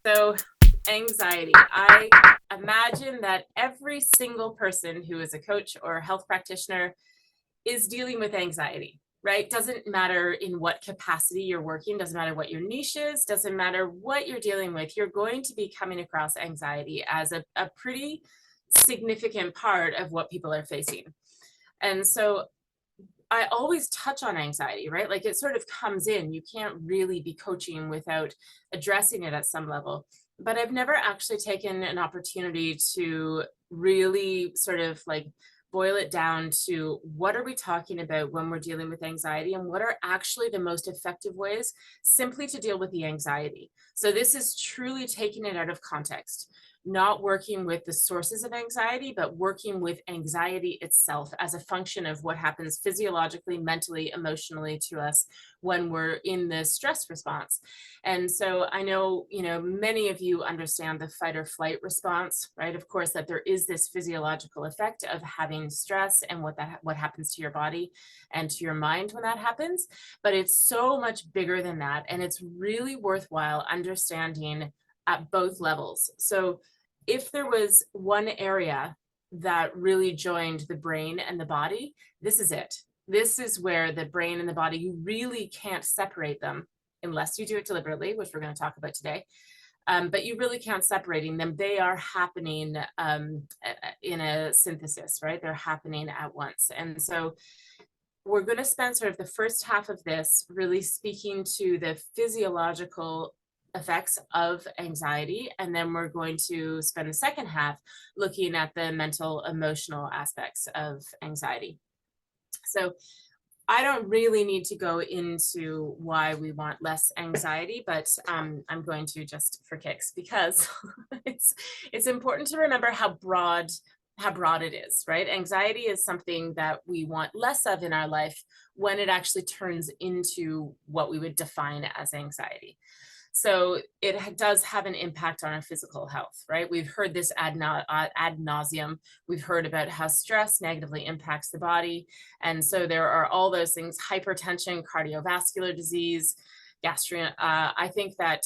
So, anxiety. I imagine that every single person who is a coach or a health practitioner is dealing with anxiety, right? Doesn't matter in what capacity you're working, doesn't matter what your niche is, doesn't matter what you're dealing with, you're going to be coming across anxiety as a pretty significant part of what people are facing. And so I always touch on anxiety, right? Like it sort of comes in. You can't really be coaching without addressing it at some level. But I've never actually taken an opportunity to really sort of like boil it down to what are we talking about when we're dealing with anxiety and what are actually the most effective ways simply to deal with the anxiety. So this is truly taking it out of context, not working with the sources of anxiety, but working with anxiety itself as a function of what happens physiologically, mentally, emotionally to us when we're in the stress response. And so I know, many of you understand the fight or flight response, right? Of course, that there is this physiological effect of having stress and what happens to your body and to your mind when that happens. But it's so much bigger than that. And it's really worthwhile understanding at both levels. So if there was one area that really joined the brain and the body, this is it. This is where the brain and the body, you really can't separate them unless you do it deliberately, which we're going to talk about today. But you really can't separating them. They are happening in a synthesis, right? They're happening at once. And so we're going to spend sort of the first half of this really speaking to the physiological effects of anxiety. And then we're going to spend the second half looking at the mental, emotional aspects of anxiety. So I don't really need to go into why we want less anxiety, but I'm going to just for kicks because it's important to remember how broad it is, right? Anxiety is something that we want less of in our life when it actually turns into what we would define as anxiety. So it does have an impact on our physical health, right? We've heard this ad nauseum. We've heard about how stress negatively impacts the body. And so there are all those things: hypertension, cardiovascular disease, I think that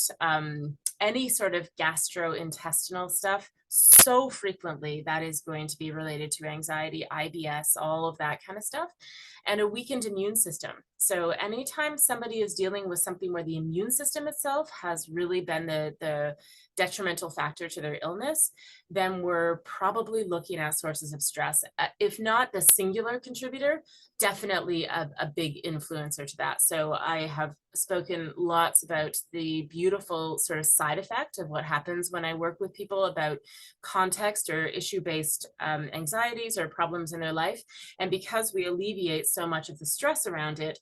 any sort of gastrointestinal stuff, so frequently that is going to be related to anxiety, IBS, all of that kind of stuff, and a weakened immune system. So anytime somebody is dealing with something where the immune system itself has really been the detrimental factor to their illness, then we're probably looking at sources of stress. If not the singular contributor, definitely a big influencer to that. So I have spoken lots about the beautiful sort of side effect of what happens when I work with people about context or issue-based anxieties or problems in their life. And because we alleviate so much of the stress around it,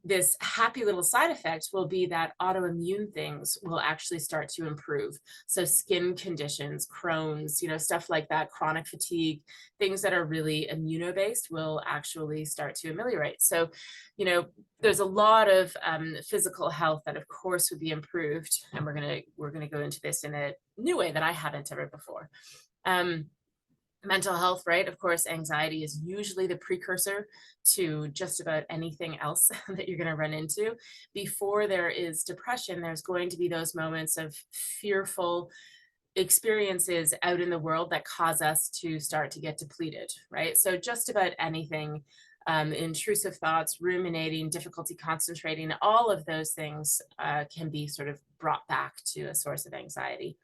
this happy little side effect will be that autoimmune things will actually start to improve. So skin conditions, Crohn's, stuff like that, chronic fatigue, things that are really immuno-based will actually start to ameliorate. So, there's a lot of physical health that of course would be improved. And we're gonna go into this in a new way that I haven't ever before. Mental health, right? Of course, anxiety is usually the precursor to just about anything else that you're going to run into. Before there is depression, there's going to be those moments of fearful experiences out in the world that cause us to start to get depleted, right? So just about anything, intrusive thoughts, ruminating, difficulty concentrating, all of those things can be sort of brought back to a source of anxiety.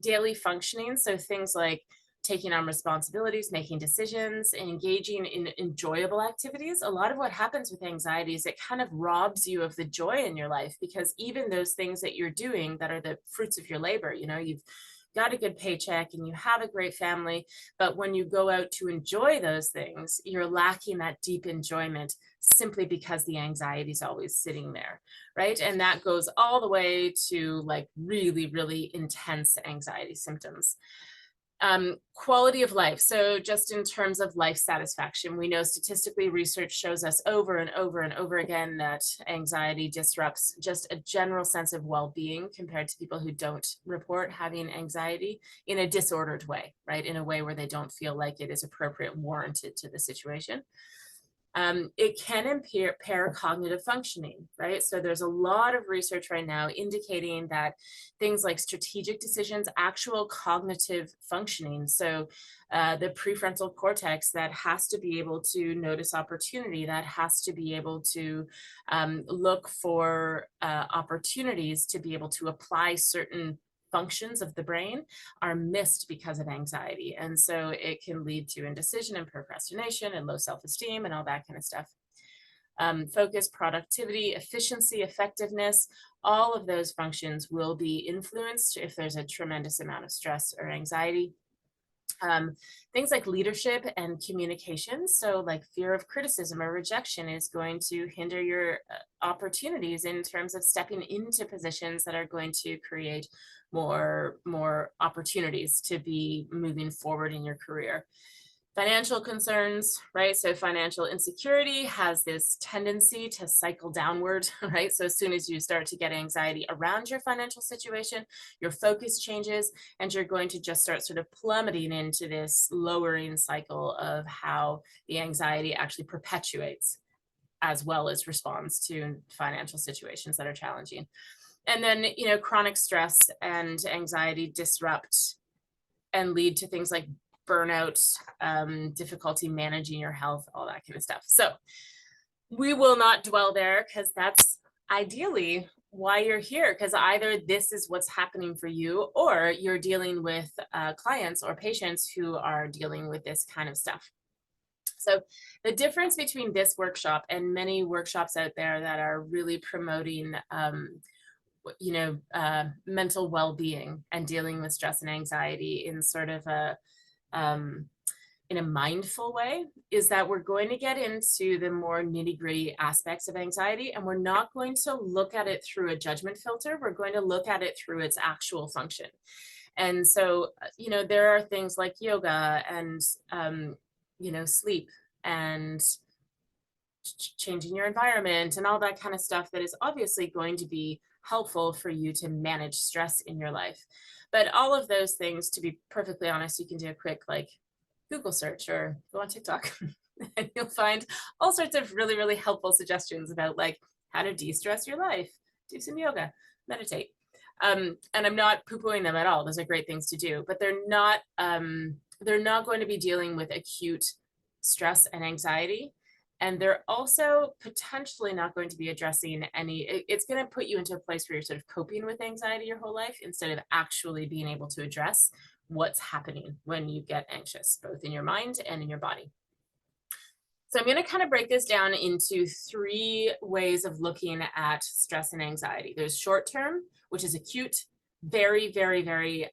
Daily functioning, so things like taking on responsibilities, making decisions, and engaging in enjoyable activities. A lot of what happens with anxiety is it kind of robs you of the joy in your life, because even those things that you're doing that are the fruits of your labor, you've got a good paycheck and you have a great family, but when you go out to enjoy those things, you're lacking that deep enjoyment simply because the anxiety is always sitting there, right? And that goes all the way to like really, really intense anxiety symptoms. Quality of life. So just in terms of life satisfaction, we know statistically research shows us over and over and over again that anxiety disrupts just a general sense of well-being compared to people who don't report having anxiety in a disordered way, right? In a way where they don't feel like it is appropriate and warranted to the situation. It can impair cognitive functioning, right? So there's a lot of research right now indicating that things like strategic decisions, actual cognitive functioning, so the prefrontal cortex that has to be able to notice opportunity, that has to be able to look for opportunities to be able to apply certain functions of the brain are missed because of anxiety. And so it can lead to indecision and procrastination and low self-esteem and all that kind of stuff. Focus, productivity, efficiency, effectiveness, all of those functions will be influenced if there's a tremendous amount of stress or anxiety. Things like leadership and communication. So like fear of criticism or rejection is going to hinder your opportunities in terms of stepping into positions that are going to create more opportunities to be moving forward in your career. Financial concerns, right? So financial insecurity has this tendency to cycle downward, right? So as soon as you start to get anxiety around your financial situation, your focus changes and you're going to just start sort of plummeting into this lowering cycle of how the anxiety actually perpetuates as well as responds to financial situations that are challenging. And then, chronic stress and anxiety disrupt and lead to things like burnout, difficulty managing your health, all that kind of stuff. So we will not dwell there because that's ideally why you're here, because either this is what's happening for you or you're dealing with clients or patients who are dealing with this kind of stuff. So the difference between this workshop and many workshops out there that are really promoting mental well-being and dealing with stress and anxiety in sort of in a mindful way is that we're going to get into the more nitty-gritty aspects of anxiety, and we're not going to look at it through a judgment filter. We're going to look at it through its actual function. And so, there are things like yoga and, sleep and changing your environment and all that kind of stuff that is obviously going to be helpful for you to manage stress in your life. But all of those things, to be perfectly honest, you can do a quick Google search or go on TikTok and you'll find all sorts of really, really helpful suggestions about how to de-stress your life, do some yoga, meditate. And I'm not poo-pooing them at all. Those are great things to do, but they're not going to be dealing with acute stress and anxiety. And they're also potentially not going to be addressing it's going to put you into a place where you're sort of coping with anxiety your whole life instead of actually being able to address what's happening when you get anxious, both in your mind and in your body. So I'm going to kind of break this down into 3 ways of looking at stress and anxiety. There's short term, which is acute, very, very, very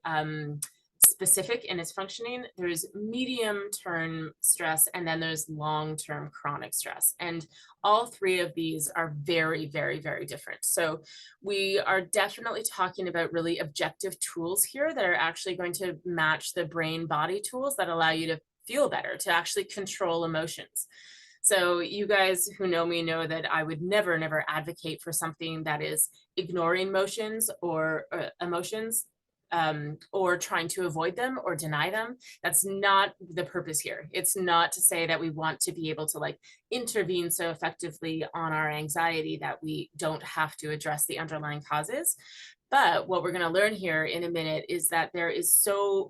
specific in its functioning. There's medium-term stress, and then there's long-term chronic stress. And all 3 of these are very, very, very different. So we are definitely talking about really objective tools here that are actually going to match the brain-body tools that allow you to feel better, to actually control emotions. So you guys who know me know that I would never, never advocate for something that is ignoring emotions or trying to avoid them or deny them. That's not the purpose here. It's not to say that we want to be able to intervene so effectively on our anxiety that we don't have to address the underlying causes. But what we're going to learn here in a minute is that there is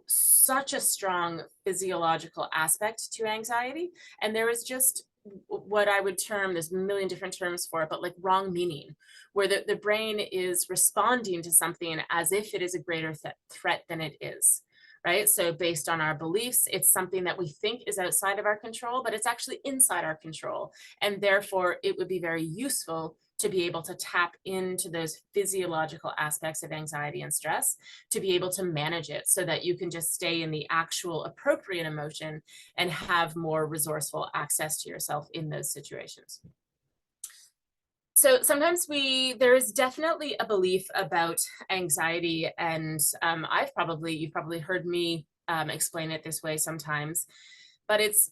such a strong physiological aspect to anxiety, and there is just what I would term, there's a million different terms for it, but wrong meaning, where the brain is responding to something as if it is a greater threat than it is, right? So based on our beliefs, it's something that we think is outside of our control, but it's actually inside our control. And therefore, it would be very useful to be able to tap into those physiological aspects of anxiety and stress to be able to manage it so that you can just stay in the actual appropriate emotion and have more resourceful access to yourself in those situations. So sometimes there is definitely a belief about anxiety, and you've probably heard me explain it this way sometimes, but it's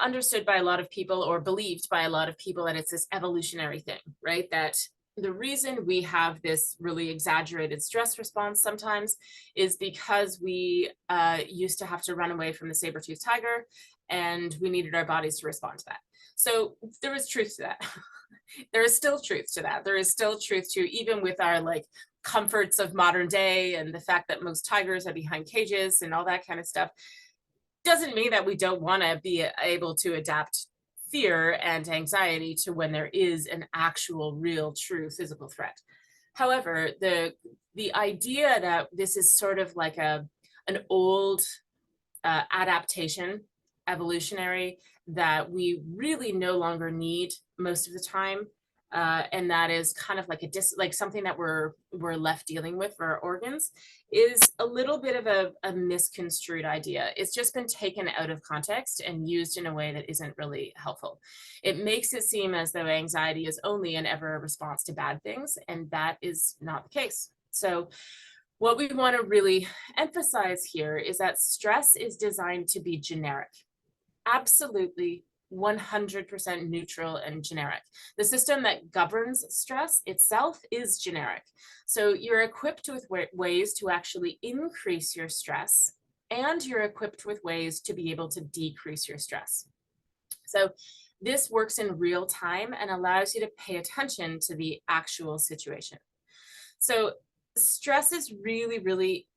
understood by a lot of people or believed by a lot of people that it's this evolutionary thing, right? That the reason we have this really exaggerated stress response sometimes is because we used to have to run away from the saber-toothed tiger and we needed our bodies to respond to that. So there is truth to that. There is still truth to that. There is still truth to, even with our like comforts of modern day and the fact that most tigers are behind cages and all that kind of stuff, doesn't mean that we don't want to be able to adapt fear and anxiety to when there is an actual, real, true physical threat. However, the idea that this is sort of like an old adaptation, evolutionary, that we really no longer need most of the time, and that is kind of like like something that we're left dealing with for our organs, is a little bit of a misconstrued idea. It's just been taken out of context and used in a way that isn't really helpful. It makes it seem as though anxiety is only and ever a response to bad things, and that is not the case. So what we want to really emphasize here is that stress is designed to be generic, absolutely 100% neutral and generic. The system that governs stress itself is generic. So you're equipped with ways to actually increase your stress, and you're equipped with ways to be able to decrease your stress. So this works in real time and allows you to pay attention to the actual situation. So stress is really, really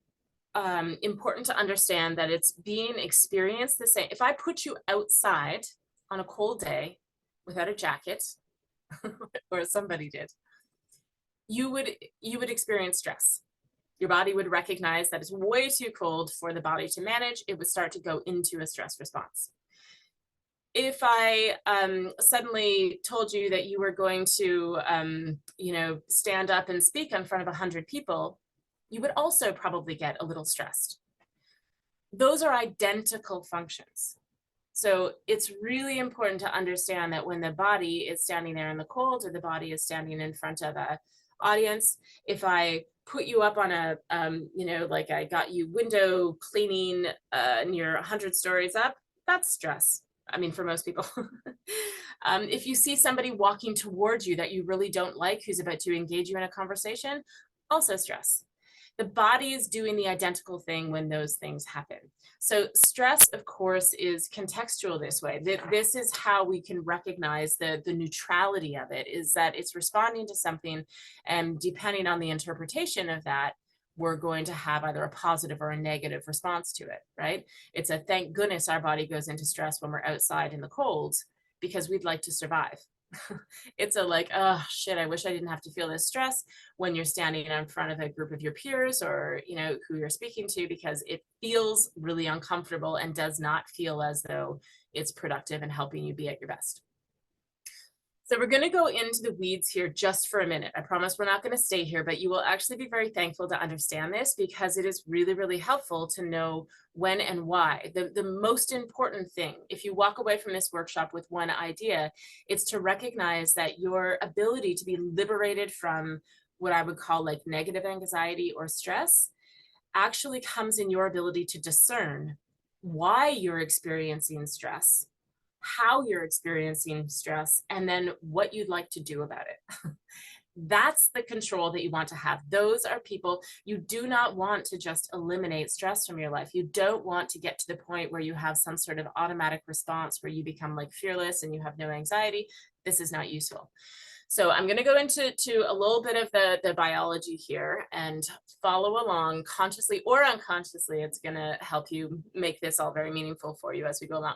important to understand that it's being experienced the same. If I put you outside on a cold day without a jacket, or somebody did, you would experience stress. Your body would recognize that it's way too cold for the body to manage. It would start to go into a stress response. If I suddenly told you that you were going to, stand up and speak in front of 100 people, you would also probably get a little stressed. Those are identical functions. So it's really important to understand that when the body is standing there in the cold, or the body is standing in front of an audience, if I put you up on a, like I got you window cleaning and you're 100 stories up, that's stress. I mean, for most people. If you see somebody walking towards you that you really don't like, who's about to engage you in a conversation, also stress. The body is doing the identical thing when those things happen. So stress, of course, is contextual this way. This is how we can recognize the neutrality of it, is that it's responding to something, and depending on the interpretation of that, we're going to have either a positive or a negative response to it, right? It's a thank goodness our body goes into stress when we're outside in the cold, because we'd like to survive. It's a like, oh shit, I wish I didn't have to feel this stress when you're standing in front of a group of your peers, or who you're speaking to, because it feels really uncomfortable and does not feel as though it's productive and helping you be at your best. So we're going to go into the weeds here just for a minute. I promise we're not going to stay here, but you will actually be very thankful to understand this, because it is really, really helpful to know when and why. The most important thing, if you walk away from this workshop with one idea, it's to recognize that your ability to be liberated from what I would call like negative anxiety or stress actually comes in your ability to discern why you're experiencing stress, how you're experiencing stress, and then what you'd like to do about it. That's the control that you want to have. Those are people, you do not want to just eliminate stress from your life. You don't want to get to the point where you have some sort of automatic response where you become like fearless and you have no anxiety. This is not useful. So I'm going to go into a little bit of the biology here, and follow along consciously or unconsciously. It's going to help you make this all very meaningful for you as we go along.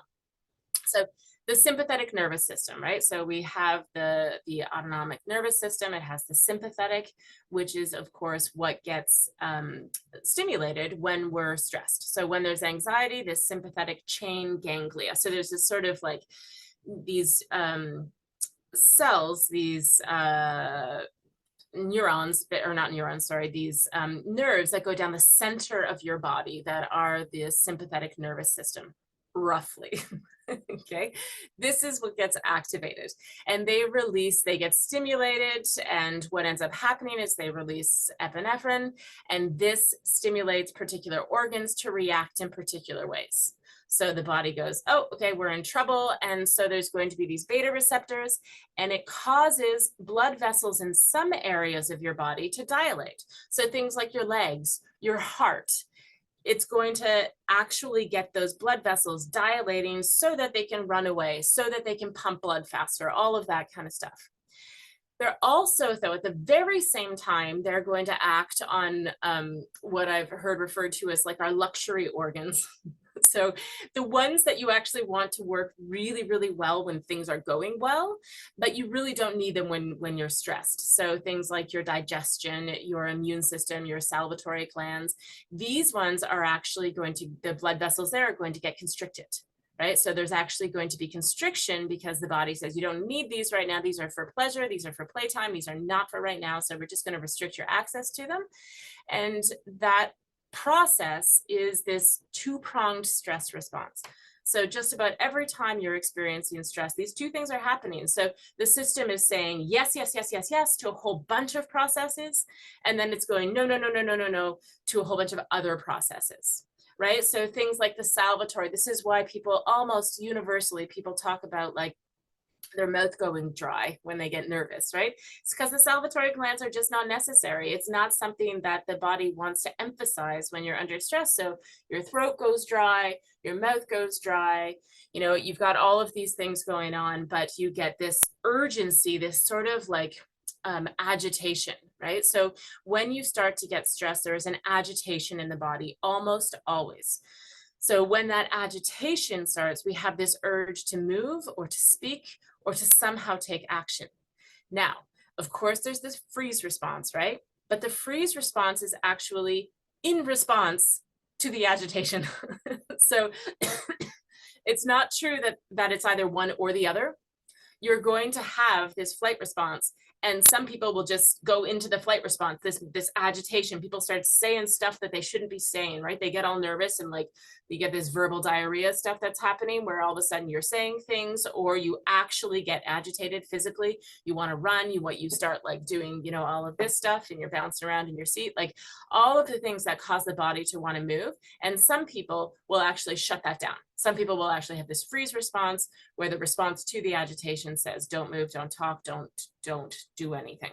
So the sympathetic nervous system, right? So we have the autonomic nervous system. It has the sympathetic, which is, of course, what gets stimulated when we're stressed. So when there's anxiety, this sympathetic chain ganglia. So there's this sort of like these cells, these neurons, or not neurons, sorry, these nerves that go down the center of your body that are the sympathetic nervous system, roughly. Okay, this is what gets activated, and they get stimulated, and what ends up happening is they release epinephrine, and this stimulates particular organs to react in particular ways. So the body goes, oh, okay, we're in trouble. And so there's going to be these beta receptors, and it causes blood vessels in some areas of your body to dilate. So things like your legs, your heart, It's going to actually get those blood vessels dilating so that they can run away, so that they can pump blood faster, all of that kind of stuff. They're also, though, at the very same time, they're going to act on what I've heard referred to as like our luxury organs. So the ones that you actually want to work really, really well when things are going well, but you really don't need them when you're stressed. So things like your digestion, your immune system, your salivatory glands, these ones are actually going to, the blood vessels there are going to get constricted. Right? So there's actually going to be constriction because the body says you don't need these right now. These are for pleasure. These are for playtime. These are not for right now. So we're just going to restrict your access to them. And that process is this two-pronged stress response. So just about every time you're experiencing stress, these two things are happening. So the system is saying yes, yes, yes, yes, yes to a whole bunch of processes. And then it's going no, no, no, no, no, no, no to a whole bunch of other processes. Right? So things like the salivatory, this is why people almost universally, people talk about like their mouth going dry when they get nervous, right? It's because the salivatory glands are just not necessary. It's not something that the body wants to emphasize when you're under stress. So your throat goes dry, your mouth goes dry, you know, you've got all of these things going on, but you get this urgency, this sort of like agitation, right? So when you start to get stressed, there is an agitation in the body almost always. So when that agitation starts, we have this urge to move or to speak or to somehow take action. Now, of course, there's this freeze response, right? But the freeze response is actually in response to the agitation. So it's not true that it's either one or the other. You're going to have this flight response, and some people will just go into the flight response, this agitation. People start saying stuff that they shouldn't be saying, right? They get all nervous and like you get this verbal diarrhea stuff that's happening where all of a sudden you're saying things, or you actually get agitated physically. You want to run, you start like doing, you know, all of this stuff, and you're bouncing around in your seat, like all of the things that cause the body to want to move. And some people will actually shut that down. Some people will actually have this freeze response where the response to the agitation says, don't move, don't talk, don't do anything.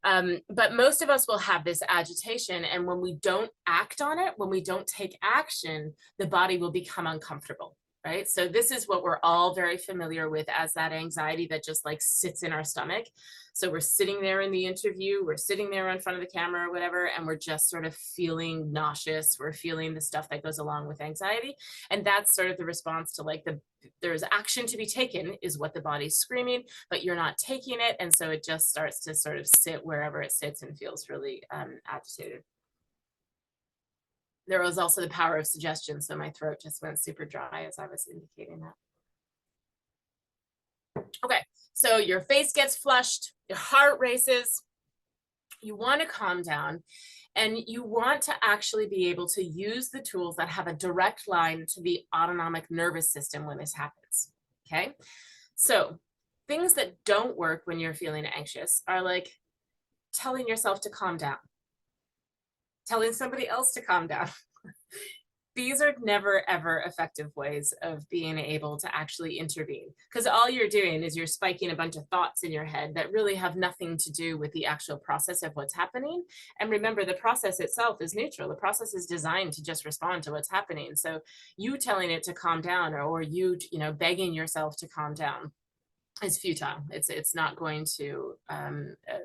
But most of us will have this agitation, and when we don't act on it, when we don't take action, the body will become uncomfortable, right? So this is what we're all very familiar with as that anxiety that just like sits in our stomach. So we're sitting there in the interview, we're sitting there in front of the camera or whatever, and we're just sort of feeling nauseous. We're feeling the stuff that goes along with anxiety. And that's sort of the response to like there's action to be taken is what the body's screaming, but you're not taking it. And so it just starts to sort of sit wherever it sits and feels really agitated. There was also the power of suggestion. So my throat just went super dry as I was indicating that. Okay, so your face gets flushed, your heart races, you want to calm down, and you want to actually be able to use the tools that have a direct line to the autonomic nervous system when this happens, okay? So things that don't work when you're feeling anxious are like telling yourself to calm down, telling somebody else to calm down. These are never, ever effective ways of being able to actually intervene, because all you're doing is you're spiking a bunch of thoughts in your head that really have nothing to do with the actual process of what's happening. And remember, the process itself is neutral. The process is designed to just respond to what's happening. So you telling it to calm down, or you know, begging yourself to calm down is futile. It's not going to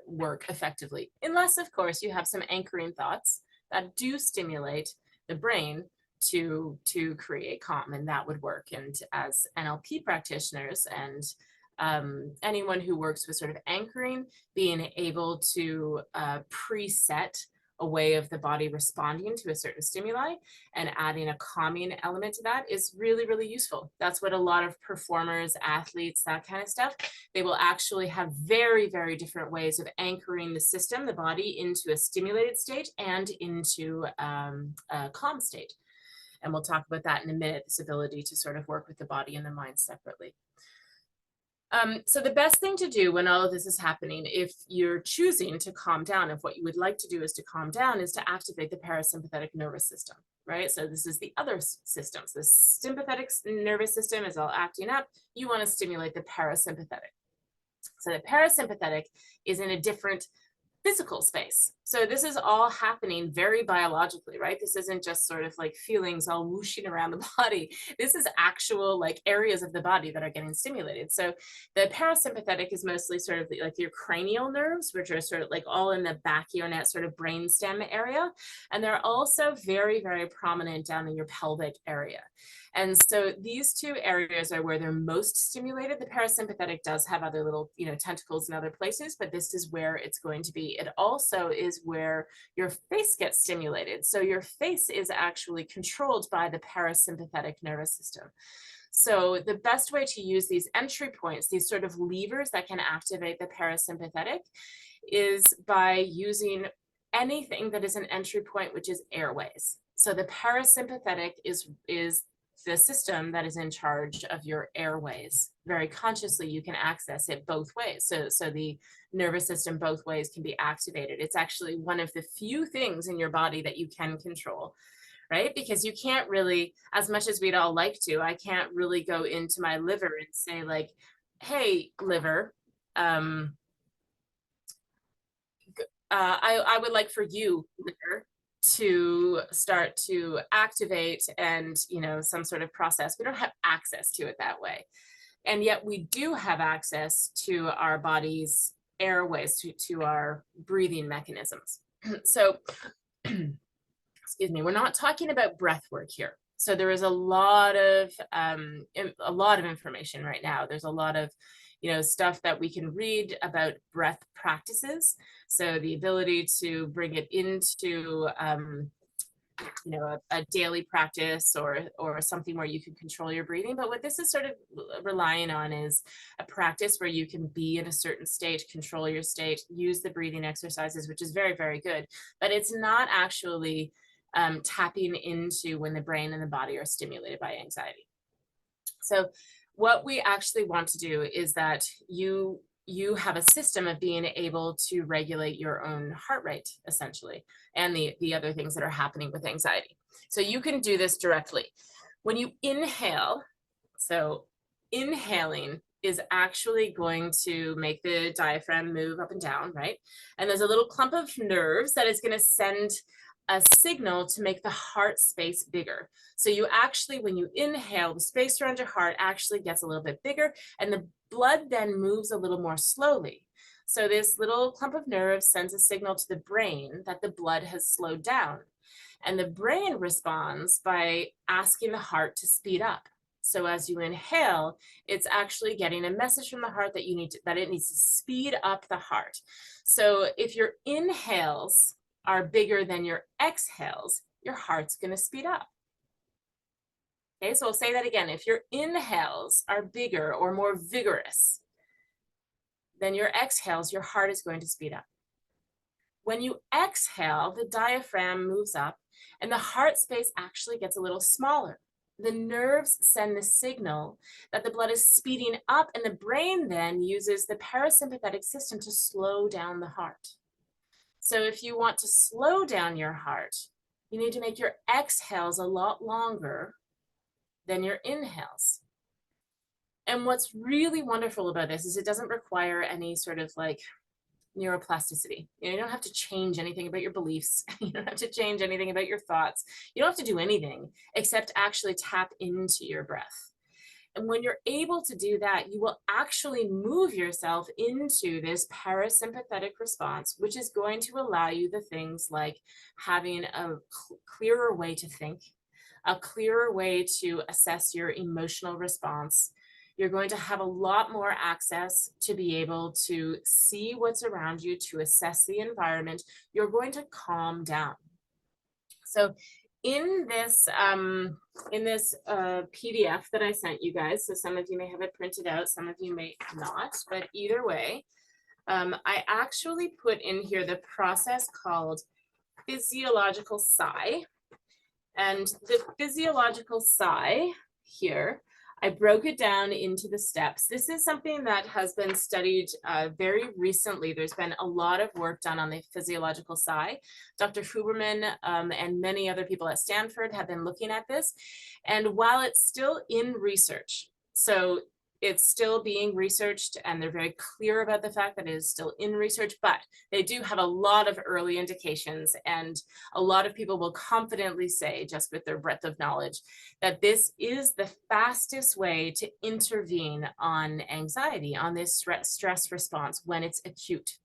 work effectively, unless, of course, you have some anchoring thoughts that do stimulate the brain to create calm, and that would work. And as NLP practitioners and anyone who works with sort of anchoring, being able to preset a way of the body responding to a certain stimuli and adding a calming element to that is really, really useful. That's what a lot of performers, athletes, that kind of stuff, they will actually have very, very different ways of anchoring the system, the body, into a stimulated state and into a calm state. And we'll talk about that in a minute, this ability to sort of work with the body and the mind separately. So the best thing to do when all of this is happening, if you're choosing to calm down, if what you would like to do is to calm down, is to activate the parasympathetic nervous system, right? So this is the other systems. The sympathetic nervous system is all acting up. You want to stimulate the parasympathetic. So the parasympathetic is in a different physical space. So this is all happening very biologically, right? This isn't just sort of like feelings all whooshing around the body. This is actual like areas of the body that are getting stimulated. So the parasympathetic is mostly sort of like your cranial nerves, which are sort of like all in the back of your neck, sort of brainstem area. And they're also very, very prominent down in your pelvic area. And so these two areas are where they're most stimulated. The parasympathetic does have other little, tentacles in other places, but this is where it's going to be. It also is where your face gets stimulated. So your face is actually controlled by the parasympathetic nervous system. So the best way to use these entry points, these sort of levers that can activate the parasympathetic, is by using anything that is an entry point, which is airways. So the parasympathetic is the system that is in charge of your airways. Very consciously, you can access it both ways. So the nervous system both ways can be activated. It's actually one of the few things in your body that you can control, right? Because you can't really, as much as we'd all like to, I can't really go into my liver and say like, hey, liver, I would like for you, liver, to start to activate and some sort of process. We don't have access to it that way, and yet we do have access to our body's airways, to our breathing mechanisms. So excuse me, we're not talking about breath work here. So there is a lot of information right now. There's a lot of stuff that we can read about breath practices. So the ability to bring it into a daily practice or something where you can control your breathing. But what this is sort of relying on is a practice where you can be in a certain state, control your state, use the breathing exercises, which is very, very good. But it's not actually tapping into when the brain and the body are stimulated by anxiety. So what we actually want to do is that you have a system of being able to regulate your own heart rate, essentially, and the other things that are happening with anxiety. So you can do this directly. When you inhale, so inhaling is actually going to make the diaphragm move up and down, right? And there's a little clump of nerves that is going to send a signal to make the heart space bigger. So you actually, when you inhale, the space around your heart actually gets a little bit bigger, and the blood then moves a little more slowly. So this little clump of nerves sends a signal to the brain that the blood has slowed down. And the brain responds by asking the heart to speed up. So as you inhale, it's actually getting a message from the heart that it needs to speed up the heart. So if your inhales are bigger than your exhales, your heart's going to speed up. Okay, so I'll say that again. If your inhales are bigger or more vigorous than your exhales, your heart is going to speed up. When you exhale, the diaphragm moves up and the heart space actually gets a little smaller. The nerves send the signal that the blood is speeding up, and the brain then uses the parasympathetic system to slow down the heart. So if you want to slow down your heart, you need to make your exhales a lot longer than your inhales. And what's really wonderful about this is it doesn't require any sort of like neuroplasticity. You don't have to change anything about your beliefs. You don't have to change anything about your thoughts. You don't have to do anything except actually tap into your breath. And when you're able to do that, you will actually move yourself into this parasympathetic response, which is going to allow you the things like having a clearer way to think, a clearer way to assess your emotional response. You're going to have a lot more access to be able to see what's around you, to assess the environment. You're going to calm down. So in this PDF that I sent you guys, so some of you may have it printed out, some of you may not, but either way, I actually put in here the process called physiological sigh. And the physiological sigh here, I broke it down into the steps. This is something that has been studied very recently. There's been a lot of work done on the physiological sigh. Dr. Huberman and many other people at Stanford have been looking at this. And while it's still in research, so it's still being researched, and they're very clear about the fact that it is still in research, but they do have a lot of early indications, and a lot of people will confidently say, just with their breadth of knowledge, that this is the fastest way to intervene on anxiety, on this stress response when it's acute.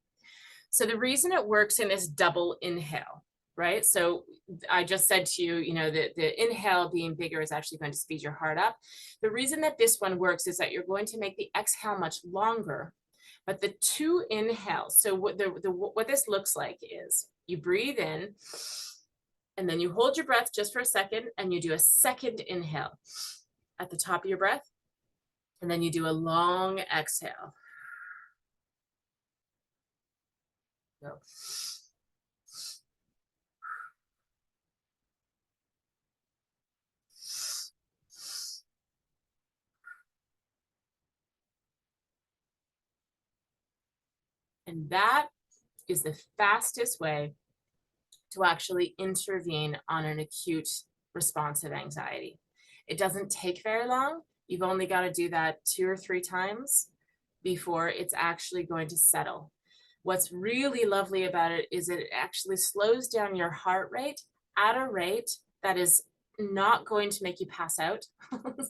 So the reason it works in this double inhale, right? So I just said to you, the inhale being bigger is actually going to speed your heart up. The reason that this one works is that you're going to make the exhale much longer, but the two inhales. So what this looks like is you breathe in, and then you hold your breath just for a second, and you do a second inhale at the top of your breath, and then you do a long exhale. Go. And that is the fastest way to actually intervene on an acute response of anxiety. It doesn't take very long. You've only got to do that 2 or 3 times before it's actually going to settle. What's really lovely about it is it actually slows down your heart rate at a rate that is not going to make you pass out.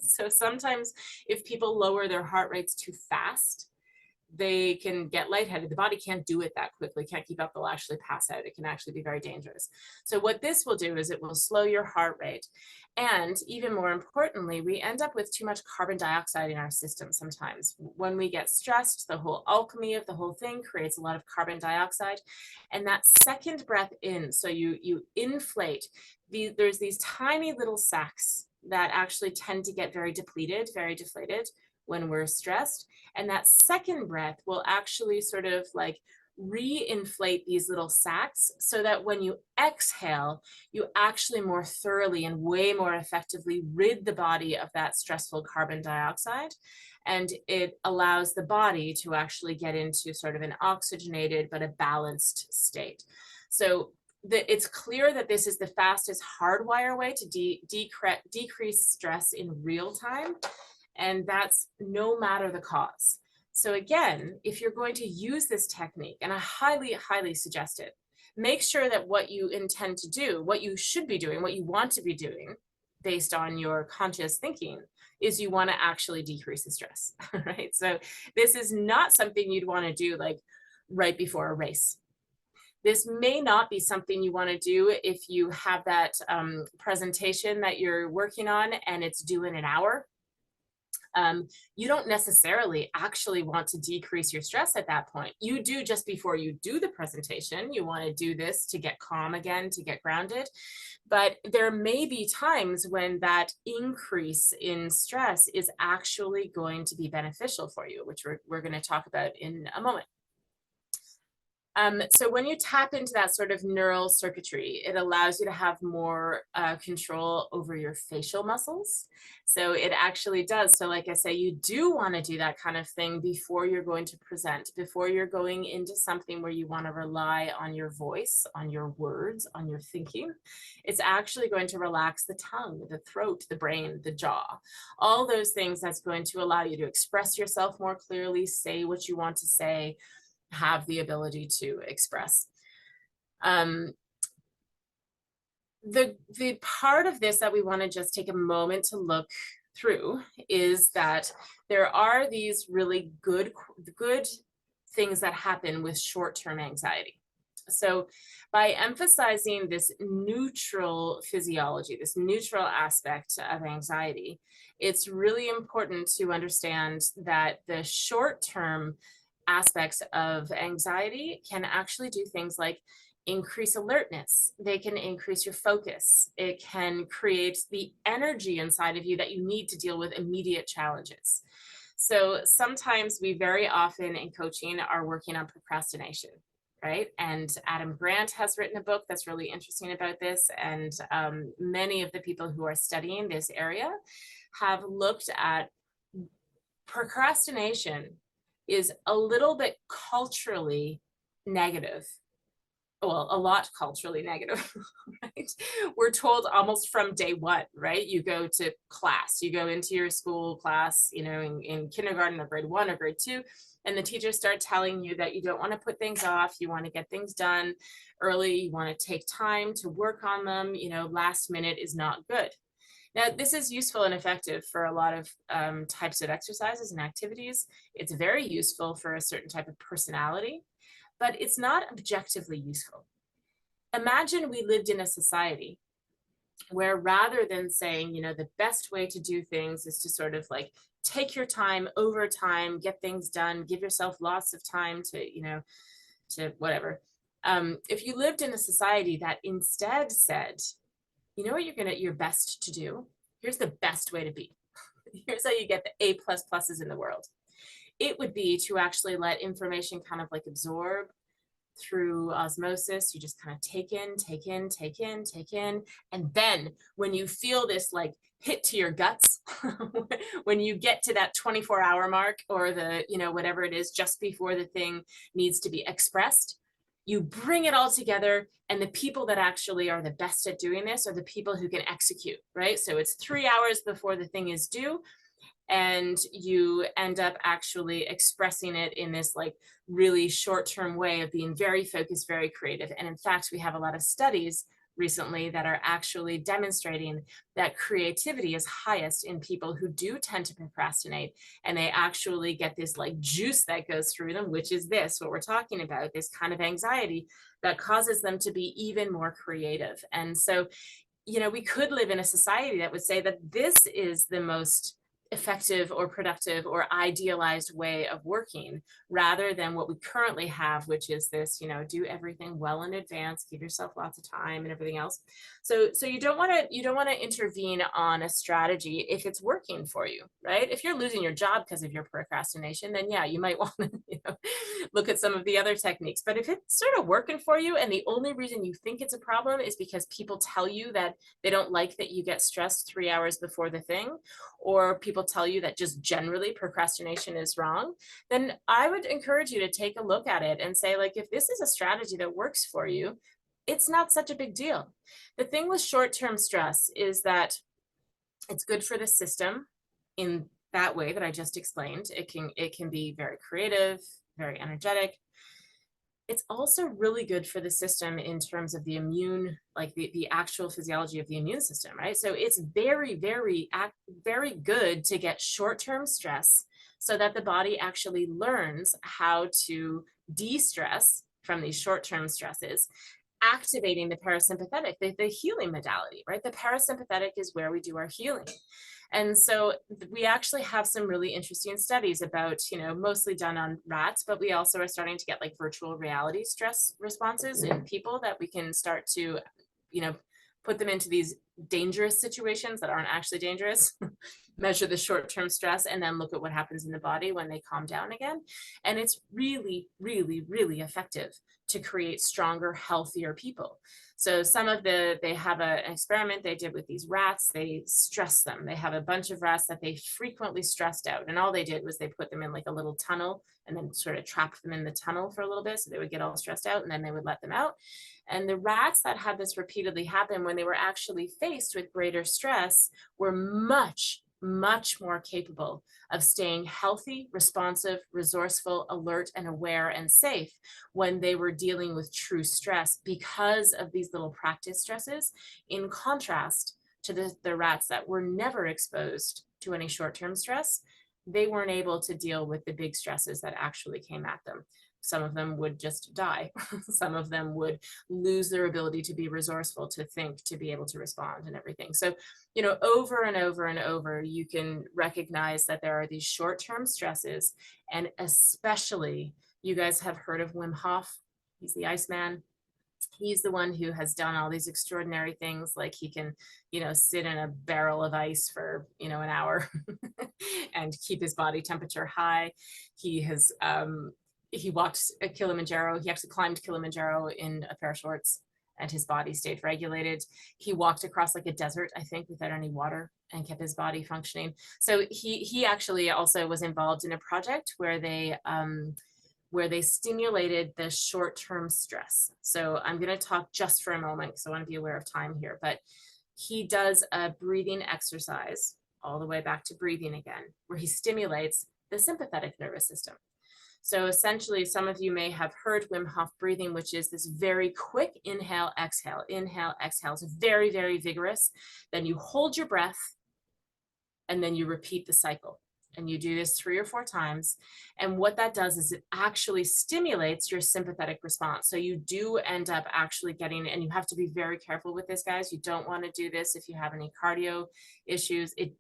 So sometimes if people lower their heart rates too fast, they can get lightheaded. The body can't do it that quickly, can't keep up, they'll actually pass out. It can actually be very dangerous. So what this will do is it will slow your heart rate. And even more importantly, we end up with too much carbon dioxide in our system sometimes. When we get stressed, the whole alchemy of the whole thing creates a lot of carbon dioxide. And that second breath in, so you inflate, there's these tiny little sacs that actually tend to get very depleted, very deflated when we're stressed. And that second breath will actually sort of like re-inflate these little sacs so that when you exhale, you actually more thoroughly and way more effectively rid the body of that stressful carbon dioxide. And it allows the body to actually get into sort of an oxygenated but a balanced state. So it's clear that this is the fastest hardwire way to decrease stress in real time. And that's no matter the cause. So again, if you're going to use this technique, and I highly, highly suggest it, make sure that what you intend to do, what you should be doing, what you want to be doing based on your conscious thinking is you want to actually decrease the stress, right? So this is not something you'd want to do like right before a race. This may not be something you want to do if you have that presentation that you're working on and it's due in an hour. You don't necessarily actually want to decrease your stress at that point. You do just before you do the presentation. You want to do this to get calm again, to get grounded. But there may be times when that increase in stress is actually going to be beneficial for you, which we're going to talk about in a moment. So when you tap into that sort of neural circuitry, it allows you to have more control over your facial muscles. So it actually does. So like I say, you do want to do that kind of thing before you're going to present, before you're going into something where you want to rely on your voice, on your words, on your thinking. It's actually going to relax the tongue, the throat, the brain, the jaw, all those things that's going to allow you to express yourself more clearly, say what you want to say, have the ability to express. The part of this that we want to just take a moment to look through is that there are these really good things that happen with short-term anxiety. So by emphasizing this neutral physiology, this neutral aspect of anxiety, it's really important to understand that the short-term aspects of anxiety can actually do things like increase alertness. They can increase your focus. It can create the energy inside of you that you need to deal with immediate challenges. So sometimes we very often in coaching are working on procrastination, right? And Adam Grant has written a book that's really interesting about this. And many of the people who are studying this area have looked at procrastination is a little bit culturally negative well, a lot culturally negative, right? We're told almost from day one, right? You go to class, you go into your school class, you know, in kindergarten or grade 1 or grade 2, and the teachers start telling you that you don't want to put things off, you want to get things done early, you want to take time to work on them, you know, last minute is not good. Now, this is useful and effective for a lot of types of exercises and activities. It's very useful for a certain type of personality, but it's not objectively useful. Imagine we lived in a society where rather than saying, you know, the best way to do things is to sort of like take your time over time, get things done, give yourself lots of time to, you know, to whatever. If you lived in a society that instead said, you know what you're gonna your best to do? Here's the best way to be. Here's how you get the A++ in the world. It would be to actually let information kind of like absorb through osmosis. You just kind of take in, take in, take in, take in. And then when you feel this like hit to your guts, when you get to that 24-hour mark or the, you know, whatever it is just before the thing needs to be expressed, you bring it all together, and the people that actually are the best at doing this are the people who can execute, right? So it's 3 hours before the thing is due, and you end up actually expressing it in this like really short-term way of being very focused, very creative. And in fact, we have a lot of studies recently that are actually demonstrating that creativity is highest in people who do tend to procrastinate, and they actually get this like juice that goes through them, which is this, what we're talking about, this kind of anxiety that causes them to be even more creative. And so, you know, we could live in a society that would say that this is the most effective or productive or idealized way of working, rather than what we currently have, which is this, you know, do everything well in advance, give yourself lots of time and everything else. So you don't want to intervene on a strategy if it's working for you, right? If you're losing your job because of your procrastination, then yeah, you might want to, you know, look at some of the other techniques. But if it's sort of working for you and the only reason you think it's a problem is because people tell you that they don't like that you get stressed 3 hours before the thing, or people tell you that just generally procrastination is wrong, then I would encourage you to take a look at it and say, like, if this is a strategy that works for you, it's not such a big deal. The thing with short-term stress is that it's good for the system in that way that I just explained. It can be very creative, very energetic. It's also really good for the system in terms of the immune, like the actual physiology of the immune system, right? So it's very, very, very good to get short-term stress so that the body actually learns how to de-stress from these short-term stresses, activating the parasympathetic, the healing modality, right? The parasympathetic is where we do our healing. And so we actually have some really interesting studies about, you know, mostly done on rats, but we also are starting to get like virtual reality stress responses in people that we can start to, you know, put them into these dangerous situations that aren't actually dangerous, measure the short-term stress, and then look at what happens in the body when they calm down again. And it's really, really, really effective to create stronger, healthier people. So they have an experiment they did with these rats. They stress them. They have a bunch of rats that they frequently stressed out. And all they did was they put them in like a little tunnel and then sort of trapped them in the tunnel for a little bit. So they would get all stressed out and then they would let them out. And the rats that had this repeatedly happen, when they were actually faced with greater stress, were much, much more capable of staying healthy, responsive, resourceful, alert, and aware and safe when they were dealing with true stress because of these little practice stresses, in contrast to the rats that were never exposed to any short-term stress. They weren't able to deal with the big stresses that actually came at them. Some of them would just die. Some of them would lose their ability to be resourceful, to think, to be able to respond and everything. So, you know, over and over and over, you can recognize that there are these short-term stresses, and especially, you guys have heard of Wim Hof. He's the Iceman. He's the one who has done all these extraordinary things, like he can, you know, sit in a barrel of ice for, you know, an hour and keep his body temperature high. He has, he walked Kilimanjaro. He actually climbed Kilimanjaro in a pair of shorts and his body stayed regulated. He walked across like a desert, I think, without any water and kept his body functioning. So he actually also was involved in a project where they where they stimulated the short-term stress. So I'm going to talk just for a moment because I want to be aware of time here, but he does a breathing exercise all the way back to breathing again, where he stimulates the sympathetic nervous system. So essentially, some of you may have heard Wim Hof breathing, which is this very quick inhale, exhale, inhale, exhale. It's very, very vigorous. Then you hold your breath and then you repeat the cycle. And you do this 3 or 4 times. And what that does is it actually stimulates your sympathetic response. So you do end up actually getting, and you have to be very careful with this, guys. You don't want to do this if you have any cardio issues. It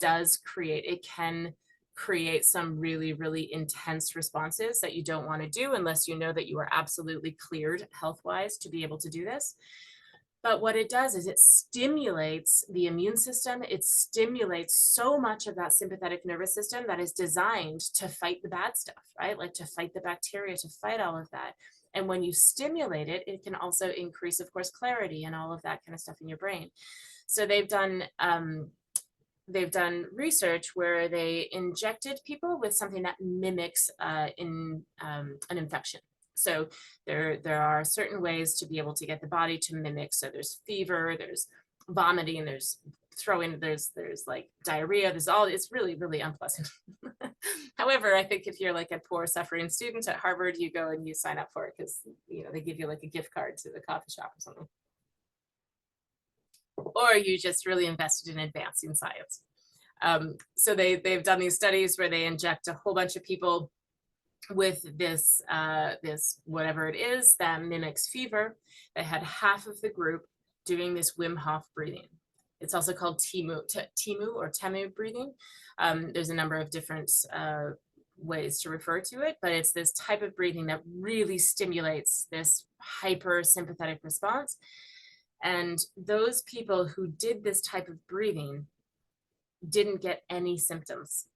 can create some really, really intense responses that you don't want to do unless you know that you are absolutely cleared health-wise to be able to do this. But what it does is it stimulates the immune system. It stimulates so much of that sympathetic nervous system that is designed to fight the bad stuff, right? Like to fight the bacteria, to fight all of that. And when you stimulate it, it can also increase, of course, clarity and all of that kind of stuff in your brain. So they've done research where they injected people with something that mimics an infection. So there are certain ways to be able to get the body to mimic. So there's fever, there's vomiting, there's throwing, there's like diarrhea, it's really, really unpleasant. However, I think if you're like a poor suffering student at Harvard, you go and you sign up for it because, you know, they give you like a gift card to the coffee shop or something. Or you just really invested in advancing science. So they've done these studies where they inject a whole bunch of people with this whatever it is that mimics fever. They had half of the group doing this Wim Hof breathing. It's also called Temu breathing. There's a number of different ways to refer to it, but it's this type of breathing that really stimulates this hyper sympathetic response. And those people who did this type of breathing didn't get any symptoms.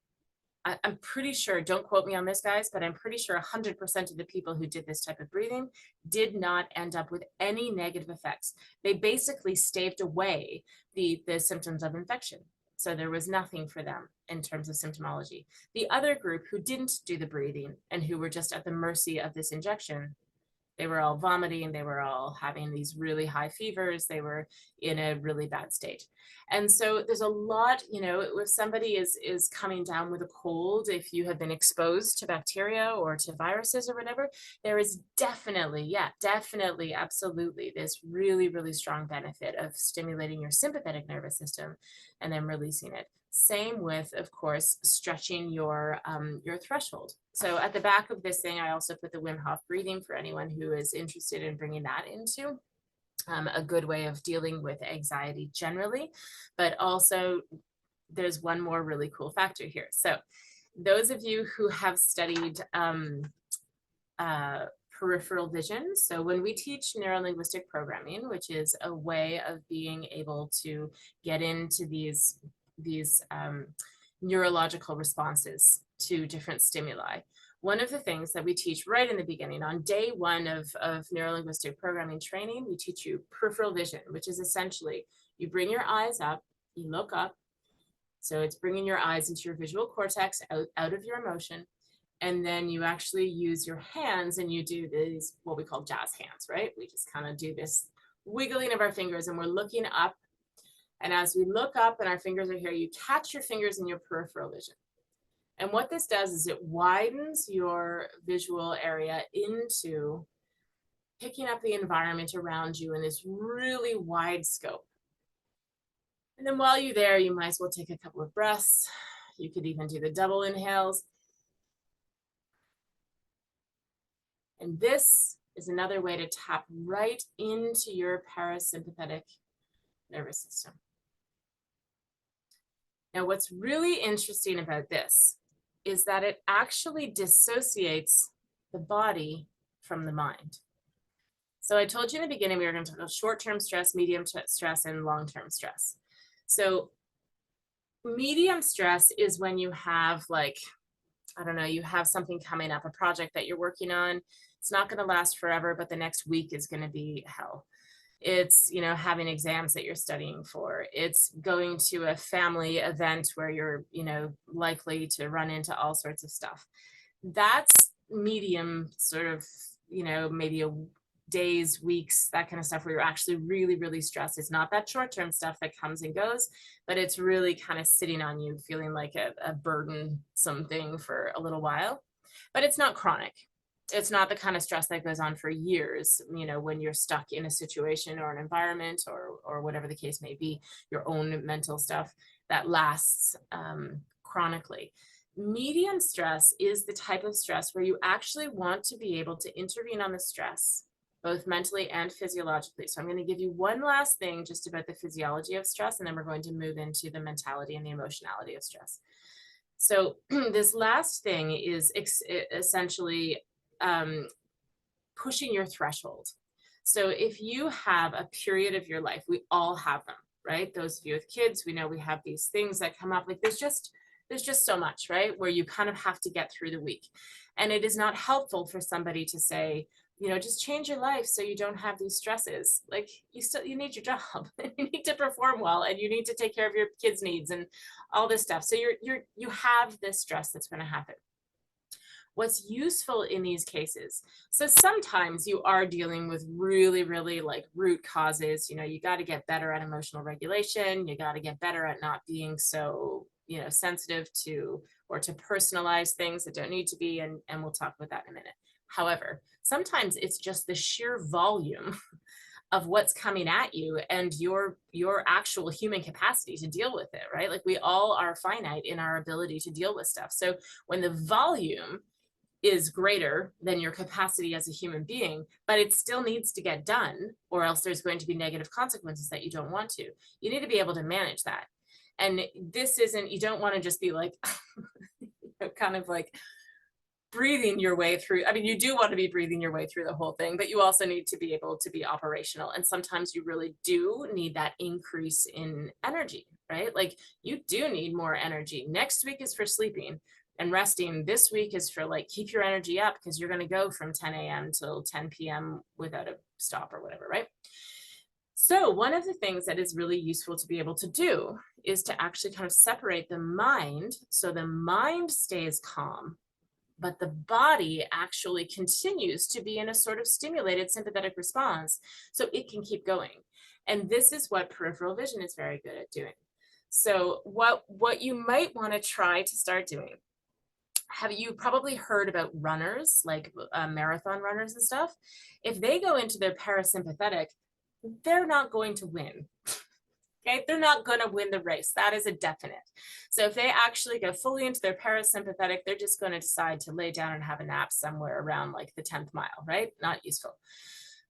I'm pretty sure, don't quote me on this, guys, but I'm pretty sure 100% of the people who did this type of breathing did not end up with any negative effects. They basically staved away the symptoms of infection. So there was nothing for them in terms of symptomology. The other group who didn't do the breathing and who were just at the mercy of this injection, they were all vomiting, they were all having these really high fevers, they were in a really bad state. And so there's a lot, you know, if somebody is coming down with a cold, if you have been exposed to bacteria or to viruses or whatever, there is definitely, absolutely, this really, really strong benefit of stimulating your sympathetic nervous system and then releasing it. Same with, of course, stretching your threshold. So at the back of this thing, I also put the Wim Hof breathing for anyone who is interested in bringing that into a good way of dealing with anxiety generally, but also there's one more really cool factor here. So those of you who have studied peripheral vision, so when we teach neurolinguistic programming, which is a way of being able to get into these neurological responses to different stimuli. One of the things that we teach right in the beginning, on day 1 of neurolinguistic programming training, we teach you peripheral vision, which is essentially you bring your eyes up, you look up. So it's bringing your eyes into your visual cortex, out of your emotion. And then you actually use your hands and you do these, what we call jazz hands, right? We just kind of do this wiggling of our fingers and we're looking up. And as we look up and our fingers are here, you catch your fingers in your peripheral vision. And what this does is it widens your visual area into picking up the environment around you in this really wide scope. And then while you're there, you might as well take a couple of breaths. You could even do the double inhales. And this is another way to tap right into your parasympathetic nervous system. Now, what's really interesting about this is that it actually dissociates the body from the mind. So I told you in the beginning, we were going to talk about short-term stress, medium stress, and long-term stress. So medium stress is when you have like, I don't know, you have something coming up, a project that you're working on. It's not going to last forever, but the next week is going to be hell. It's, you know, having exams that you're studying for. It's going to a family event where you're, you know, likely to run into all sorts of stuff. That's medium sort of, maybe days, weeks, that kind of stuff where you're actually really, really stressed. It's not that short-term stuff that comes and goes, but it's really kind of sitting on you, feeling like a burdensome thing for a little while, but it's not chronic. It's not the kind of stress that goes on for years, when you're stuck in a situation or an environment or whatever the case may be, your own mental stuff that lasts chronically. Medium stress is the type of stress where you actually want to be able to intervene on the stress, both mentally and physiologically. So I'm going to give you one last thing just about the physiology of stress, and then we're going to move into the mentality and the emotionality of stress. So this last thing is essentially pushing your threshold. So if you have a period of your life, we all have them, right? Those of you with kids, we know we have these things that come up, like there's just so much, right? Where you kind of have to get through the week. And it is not helpful for somebody to say, just change your life so you don't have these stresses. Like you need your job, you need to perform well, and you need to take care of your kids' needs and all this stuff. So you have this stress that's going to happen. What's useful in these cases, so sometimes you are dealing with really, really like root causes. You got to get better at emotional regulation. You got to get better at not being so, sensitive to or to personalize things that don't need to be. And we'll talk about that in a minute. However, sometimes it's just the sheer volume of what's coming at you and your actual human capacity to deal with it, right? Like we all are finite in our ability to deal with stuff. So when the volume is greater than your capacity as a human being, but it still needs to get done, or else there's going to be negative consequences that you don't want to. You need to be able to manage that. And you don't want to just be like, kind of like breathing your way through. I mean, you do want to be breathing your way through the whole thing, but you also need to be able to be operational. And sometimes you really do need that increase in energy, right? Like you do need more energy. Next week is for sleeping and resting. This week is for like, keep your energy up because you're going to go from 10 a.m. till 10 p.m. without a stop or whatever, right? So one of the things that is really useful to be able to do is to actually kind of separate the mind. So the mind stays calm, but the body actually continues to be in a sort of stimulated sympathetic response so it can keep going. And this is what peripheral vision is very good at doing. So what you might want to try to start doing, have you probably heard about runners, like marathon runners and stuff? If they go into their parasympathetic, they're not going to win. Okay, they're not going to win the race. That is a definite. So if they actually go fully into their parasympathetic, they're just going to decide to lay down and have a nap somewhere around like the 10th mile, right? Not useful.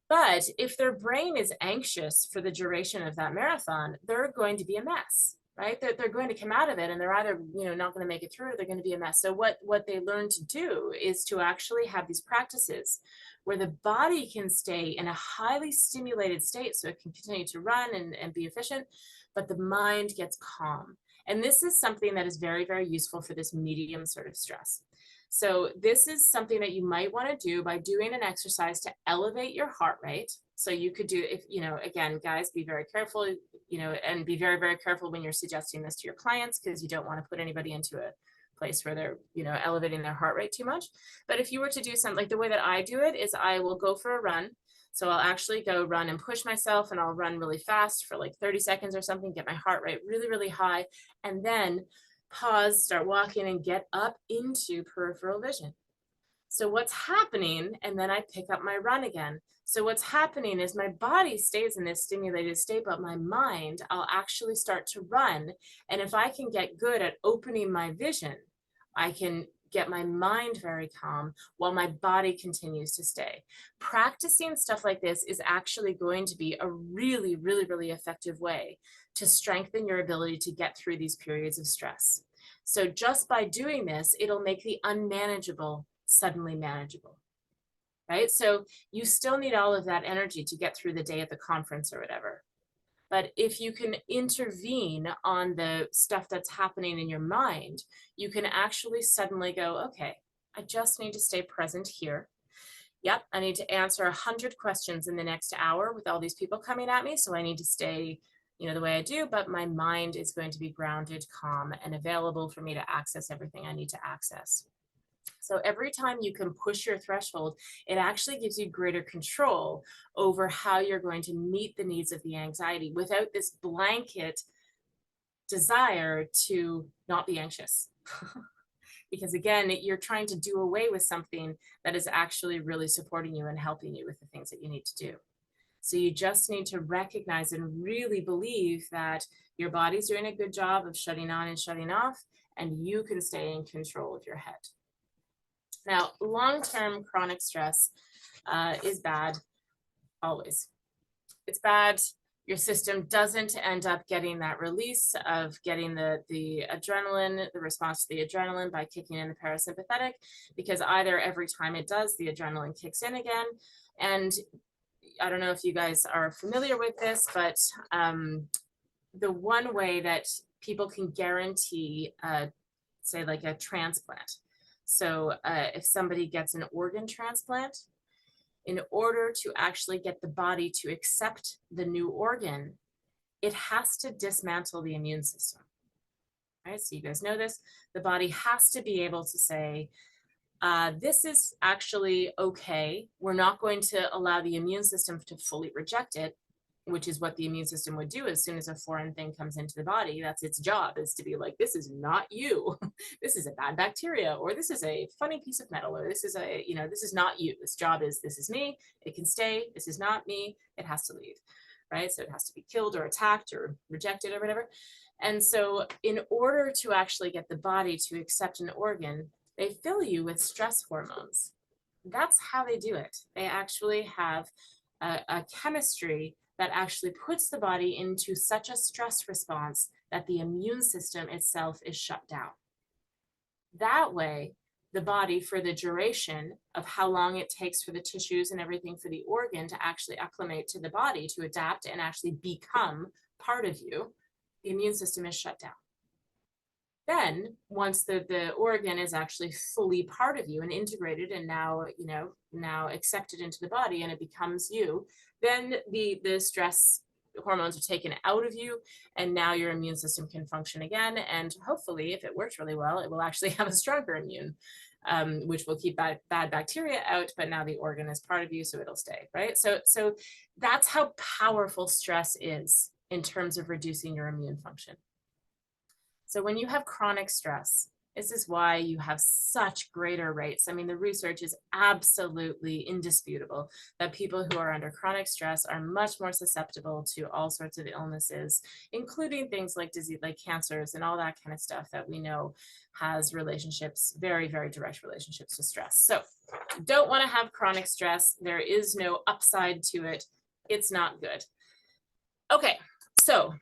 But if their brain is anxious for the duration of that marathon, they're going to be a mess, right? They're going to come out of it and they're either, not going to make it through, or they're going to be a mess. So what they learn to do is to actually have these practices where the body can stay in a highly stimulated state so it can continue to run and be efficient, but the mind gets calm. And this is something that is very, very useful for this medium sort of stress. So this is something that you might want to do by doing an exercise to elevate your heart rate. So you could do, if, again, guys, be very careful, and be very, very careful when you're suggesting this to your clients, because you don't want to put anybody into a place where they're, elevating their heart rate too much. But if you were to do something like the way that I do it is I will go for a run. So I'll actually go run and push myself, and I'll run really fast for like 30 seconds or something, get my heart rate really, really high, and then pause, start walking, and get up into peripheral vision. So what's happening, and then I pick up my run again. So what's happening is my body stays in this stimulated state, but my mind, I'll actually start to run. And if I can get good at opening my vision, I can get my mind very calm while my body continues to stay. Practicing stuff like this is actually going to be a really, really, really effective way to strengthen your ability to get through these periods of stress. So just by doing this, it'll make the unmanageable suddenly manageable, right? So you still need all of that energy to get through the day at the conference or whatever. But if you can intervene on the stuff that's happening in your mind, you can actually suddenly go, okay, I just need to stay present here. Yep, I need to answer 100 questions in the next hour with all these people coming at me. So I need to stay, the way I do, but my mind is going to be grounded, calm, and available for me to access everything I need to access. So every time you can push your threshold, it actually gives you greater control over how you're going to meet the needs of the anxiety without this blanket desire to not be anxious. Because again, you're trying to do away with something that is actually really supporting you and helping you with the things that you need to do. So you just need to recognize and really believe that your body's doing a good job of shutting on and shutting off, and you can stay in control of your head. Now, long-term chronic stress is bad, always. It's bad. Your system doesn't end up getting that release of getting the adrenaline, the response to the adrenaline by kicking in the parasympathetic, because either every time it does, the adrenaline kicks in again. And I don't know if you guys are familiar with this, but the one way that people can guarantee, say like a transplant. So if somebody gets an organ transplant, in order to actually get the body to accept the new organ, it has to dismantle the immune system. Right? So you guys know this. The body has to be able to say, this is actually okay. We're not going to allow the immune system to fully reject it, which is what the immune system would do as soon as a foreign thing comes into the body. That's its job, is to be like, this is not you. This is a bad bacteria, or this is a funny piece of metal, or this is a, this is not you. This job is, this is me. It can stay. This is not me. It has to leave, right? So it has to be killed or attacked or rejected or whatever. And so in order to actually get the body to accept an organ, they fill you with stress hormones. That's how they do it. They actually have a chemistry that actually puts the body into such a stress response that the immune system itself is shut down. That way, the body, for the duration of how long it takes for the tissues and everything for the organ to actually acclimate to the body, to adapt and actually become part of you, the immune system is shut down. Then once the organ is actually fully part of you and integrated and now, now accepted into the body and it becomes you, then the stress hormones are taken out of you, and now your immune system can function again. And hopefully, if it works really well, it will actually have a stronger immune, which will keep bad bacteria out, but now the organ is part of you, so it'll stay, right? So that's how powerful stress is in terms of reducing your immune function. So when you have chronic stress, this is why you have such greater rates. I mean, the research is absolutely indisputable that people who are under chronic stress are much more susceptible to all sorts of illnesses, including things like disease, like cancers and all that kind of stuff that we know has relationships, very, very direct relationships to stress. So don't want to have chronic stress. There is no upside to it. It's not good. Okay, so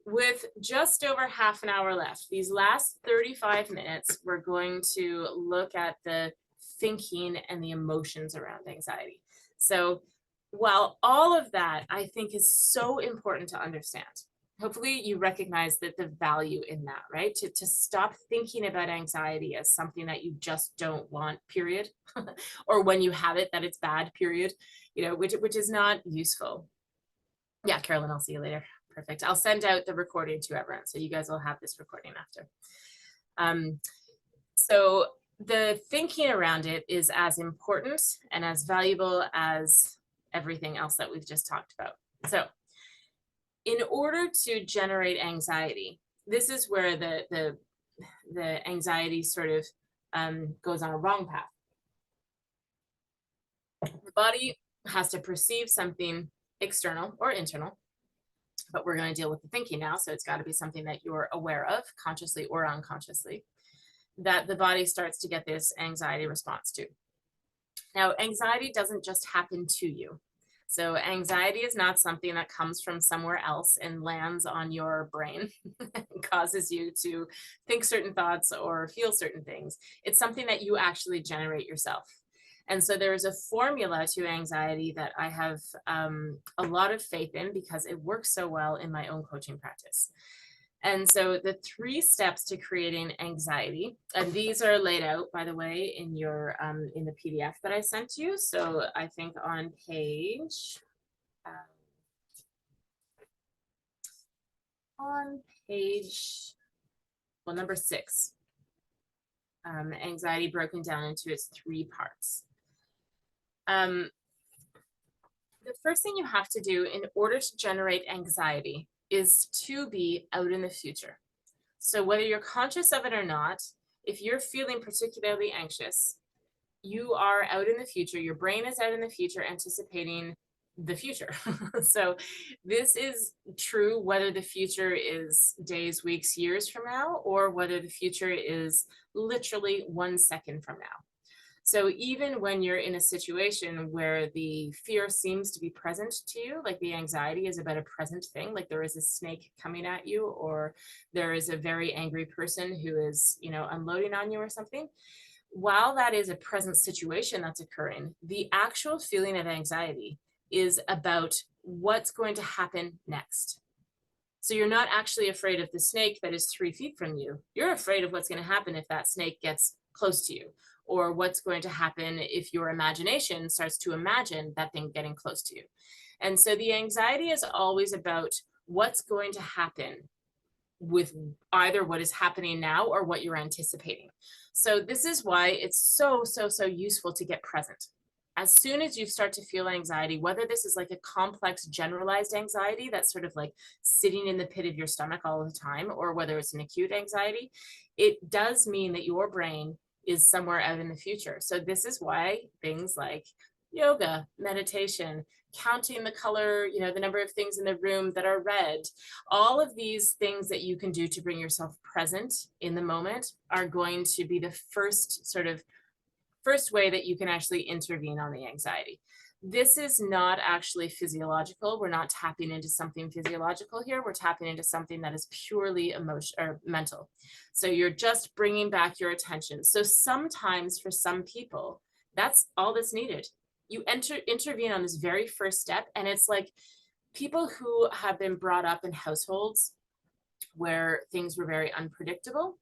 with just over half an hour left, these last 35 minutes, we're going to look at the thinking and the emotions around anxiety. So while all of that I think is so important to understand, hopefully you recognize that the value in that, right? To stop thinking about anxiety as something that you just don't want, period, or when you have it, that it's bad, period, which is not useful. Yeah, Carolyn, I'll see you later. Perfect. I'll send out the recording to everyone, so you guys will have this recording after. So the thinking around it is as important and as valuable as everything else that we've just talked about. So in order to generate anxiety, this is where the anxiety sort of goes on a wrong path. The body has to perceive something external or internal, but we're going to deal with the thinking now. So it's got to be something that you're aware of, consciously or unconsciously, that the body starts to get this anxiety response to. Now, anxiety doesn't just happen to you. So anxiety is not something that comes from somewhere else and lands on your brain and causes you to think certain thoughts or feel certain things. It's something that you actually generate yourself. And so there's a formula to anxiety that I have a lot of faith in because it works so well in my own coaching practice. And so the 3 steps to creating anxiety, and these are laid out, by the way, in your in the PDF that I sent you. So I think on page number 6. anxiety broken down into its three parts. The first thing you have to do in order to generate anxiety is to be out in the future. So whether you're conscious of it or not, if you're feeling particularly anxious, you are out in the future, your brain is out in the future anticipating the future. So this is true whether the future is days, weeks, years from now, or whether the future is literally 1 second from now. So even when you're in a situation where the fear seems to be present to you, like the anxiety is about a present thing, like there is a snake coming at you, or there is a very angry person who is, unloading on you or something, while that is a present situation that's occurring, the actual feeling of anxiety is about what's going to happen next. So you're not actually afraid of the snake that is 3 feet from you. You're afraid of what's going to happen if that snake gets close to you, or what's going to happen if your imagination starts to imagine that thing getting close to you. And so the anxiety is always about what's going to happen with either what is happening now or what you're anticipating. So this is why it's so useful to get present. As soon as you start to feel anxiety, whether this is like a complex generalized anxiety that's sort of like sitting in the pit of your stomach all the time, or whether it's an acute anxiety, it does mean that your brain is somewhere out in the future. So this is why things like yoga, meditation, counting the color, the number of things in the room that are red, all of these things that you can do to bring yourself present in the moment are going to be the first way that you can actually intervene on the anxiety. This is not actually physiological. We're not tapping into something physiological here. We're tapping into something that is purely emotional or mental. So you're just bringing back your attention. So sometimes for some people, that's all that's needed. You intervene on this very first step, and it's like people who have been brought up in households where things were very unpredictable.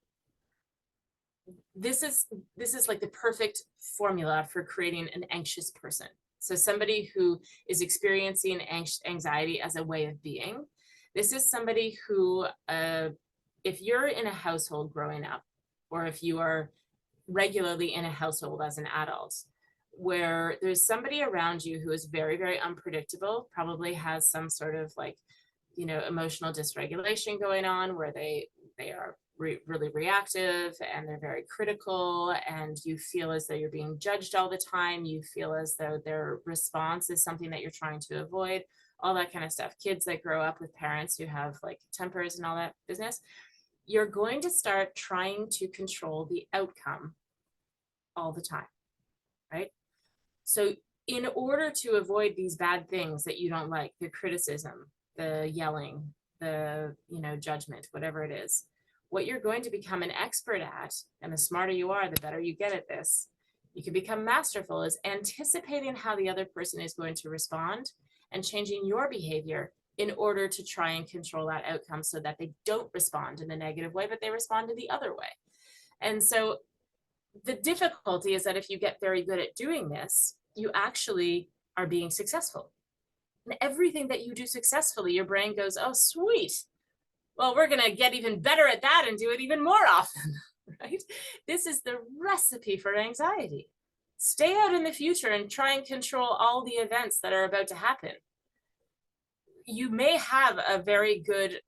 This is like the perfect formula for creating an anxious person. So somebody who is experiencing anxiety as a way of being. This is somebody who, if you're in a household growing up, or if you are regularly in a household as an adult, where there's somebody around you who is very, very unpredictable, probably has some sort of like, emotional dysregulation going on, where they are really reactive and they're very critical, and you feel as though you're being judged all the time. You feel as though their response is something that you're trying to avoid, all that kind of stuff. Kids that grow up with parents who have like tempers and all that business, you're going to start trying to control the outcome all the time, right? So in order to avoid these bad things that you don't like, the criticism, the yelling, the, judgment, whatever it is, what you're going to become an expert at, and the smarter you are, the better you get at this, you can become masterful, is anticipating how the other person is going to respond and changing your behavior in order to try and control that outcome so that they don't respond in a negative way, but they respond in the other way. And so the difficulty is that if you get very good at doing this, you actually are being successful. And everything that you do successfully, your brain goes, oh, sweet. Well, we're going to get even better at that and do it even more often, right? This is the recipe for anxiety. Stay out in the future and try and control all the events that are about to happen. You may have a very good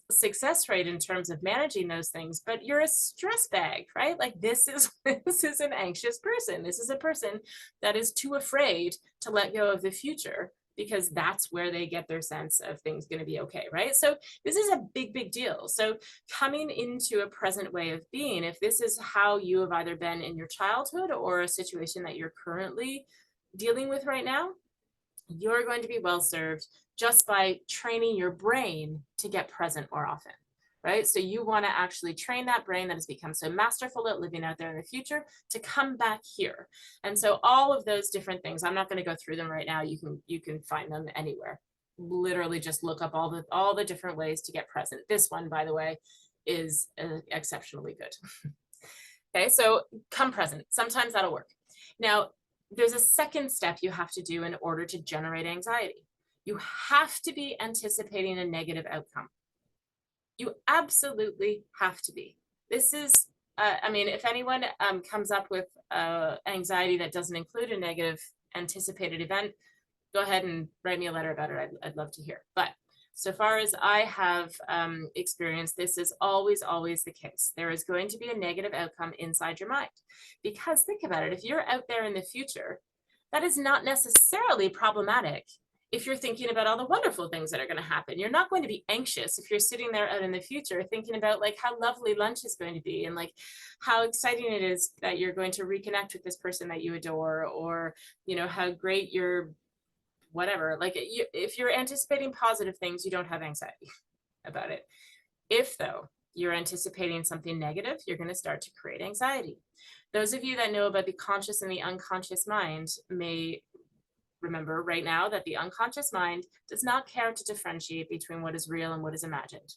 success rate in terms of managing those things, but you're a stress bag, right? Like this is an anxious person. This is a person that is too afraid to let go of the future, because that's where they get their sense of things going to be okay, right? So this is a big deal. So coming into a present way of being, if this is how you have either been in your childhood or a situation that you're currently dealing with right now, you're going to be well served just by training your brain to get present more often, right? So you want to actually train that brain that has become so masterful at living out there in the future to come back here. And so all of those different things, I'm not going to go through them right now. You can find them anywhere. Literally just look up all the different ways to get present. This one, by the way, is exceptionally good. Okay, so come present. Sometimes that'll work. Now, there's a second step you have to do in order to generate anxiety. You have to be anticipating a negative outcome. You absolutely have to be. This is I mean, if anyone comes up with anxiety that doesn't include a negative anticipated event, go ahead and write me a letter about it. I'd love to hear. But so far as I have experienced, this is always the case. There is going to be a negative outcome inside your mind. Because think about it, if you're out there in the future, that is not necessarily problematic if you're thinking about all the wonderful things that are going to happen. You're not going to be anxious if you're sitting there out in the future thinking about like how lovely lunch is going to be and like how exciting it is that you're going to reconnect with this person that you adore, or, you know, how great your whatever. Like if you're anticipating positive things, you don't have anxiety about it. If though you're anticipating something negative, you're going to start to create anxiety. Those of you that know about the conscious and the unconscious mind may remember right now that the unconscious mind does not care to differentiate between what is real and what is imagined.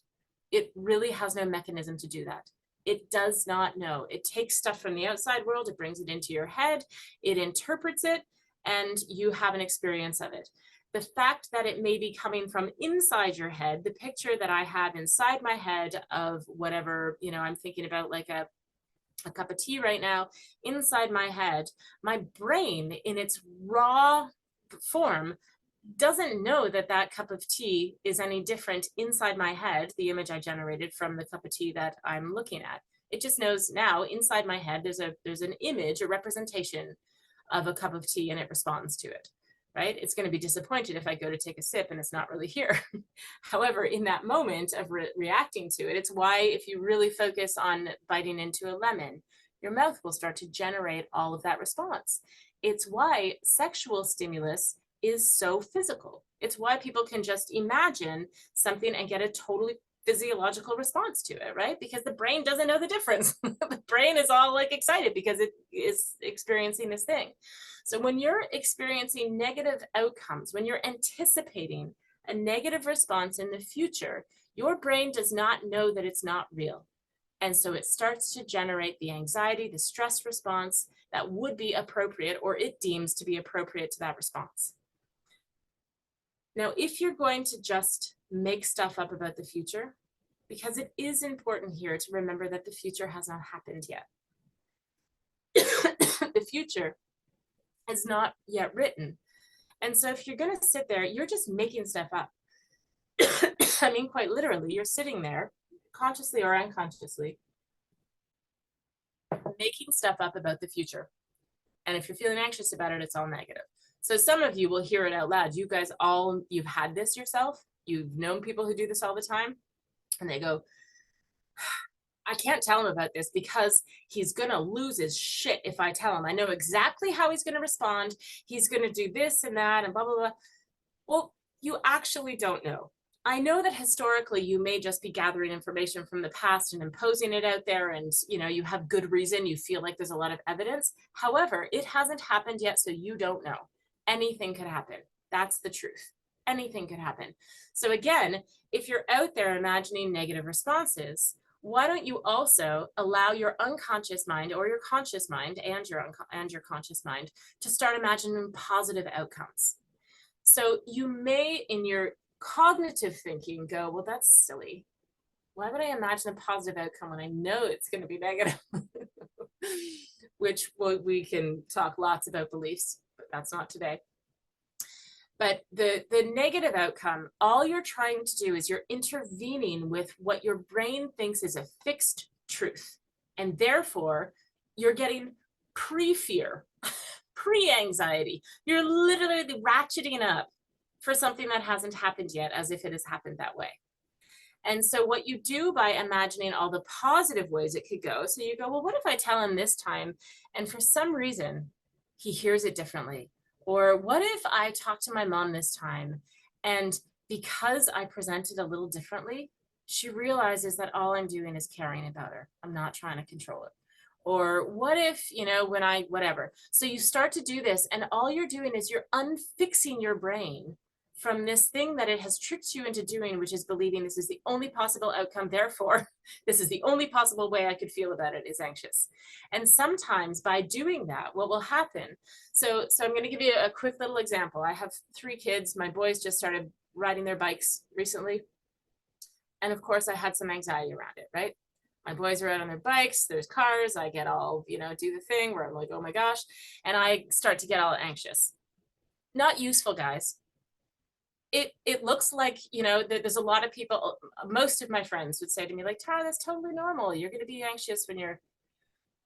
It really has no mechanism to do that. It does not know. It takes stuff from the outside world, it brings it into your head, it interprets it, and you have an experience of it. The fact that it may be coming from inside your head, the picture that I have inside my head of whatever, you know, I'm thinking about like a cup of tea right now, inside my head, my brain in its raw form doesn't know that that cup of tea is any different inside my head, the image I generated from the cup of tea that I'm looking at. It just knows now inside my head, there's an image, a representation of a cup of tea, and it responds to it, right? It's going to be disappointed if I go to take a sip and it's not really here. However, in that moment of reacting to it, it's why if you really focus on biting into a lemon, your mouth will start to generate all of that response. It's why sexual stimulus is so physical. It's why people can just imagine something and get a totally physiological response to it, right? Because the brain doesn't know the difference. The brain is all like excited because it is experiencing this thing. So when you're experiencing negative outcomes, when you're anticipating a negative response in the future, your brain does not know that it's not real. And so it starts to generate the anxiety, the stress response that would be appropriate, or it deems to be appropriate to that response. Now, if you're going to just make stuff up about the future, because it is important here to remember that the future has not happened yet. The future is not yet written. And so if you're going to sit there, you're just making stuff up. I mean, quite literally, you're sitting there, consciously or unconsciously, making stuff up about the future. And if you're feeling anxious about it, it's all negative. So some of you will hear it out loud. You guys all, you've had this yourself. You've known people who do this all the time. And they go, I can't tell him about this because he's going to lose his shit if I tell him. I know exactly how he's going to respond. He's going to do this and that and blah, blah, blah. Well, you actually don't know. I know that historically you may just be gathering information from the past and imposing it out there, and you know you have good reason, you feel like there's a lot of evidence. However, it hasn't happened yet, so you don't know. Anything could happen. That's the truth. Anything could happen. So again, if you're out there imagining negative responses, why don't you also allow your unconscious mind or your conscious mind and your conscious mind to start imagining positive outcomes? So you may, in your cognitive thinking, go, well, that's silly. Why would I imagine a positive outcome when I know it's going to be negative? Which we can talk lots about beliefs, but that's not today. But the negative outcome, all you're trying to do is you're intervening with what your brain thinks is a fixed truth. And therefore, you're getting pre-fear, pre-anxiety. You're literally ratcheting up for something that hasn't happened yet, as if it has happened that way. And so what you do by imagining all the positive ways it could go, so you go, well, what if I tell him this time, and for some reason, he hears it differently? Or what if I talk to my mom this time, and because I presented a little differently, she realizes that all I'm doing is caring about her. I'm not trying to control it. Or what if, you know, when I, whatever. So you start to do this, and all you're doing is you're unfixing your brain from this thing that it has tricked you into doing, which is believing this is the only possible outcome. Therefore, this is the only possible way I could feel about it is anxious. And sometimes by doing that, what will happen? So I'm going to give you a quick little example. I have 3 kids. My boys just started riding their bikes recently. And of course, I had some anxiety around it, right? My boys are out on their bikes, there's cars, I get all, do the thing where I'm like, oh my gosh, and I start to get all anxious. Not useful, guys. It looks like, there's a lot of people, most of my friends would say to me like, Tara, that's totally normal. You're going to be anxious when you're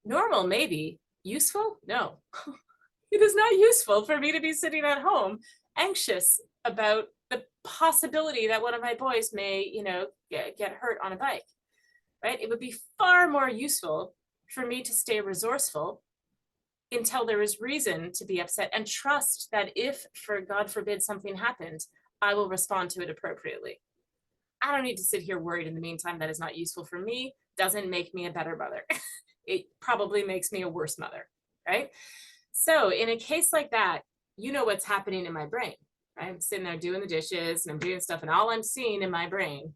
normal, maybe. Useful? No. It is not useful for me to be sitting at home anxious about the possibility that one of my boys may, get hurt on a bike, right? It would be far more useful for me to stay resourceful until there is reason to be upset and trust that if, for God forbid, something happened, I will respond to it appropriately. I don't need to sit here worried in the meantime. That is not useful for me. Doesn't make me a better mother. It probably makes me a worse mother, right? So in a case like that, you know what's happening in my brain, right? I'm sitting there doing the dishes and I'm doing stuff, and all I'm seeing in my brain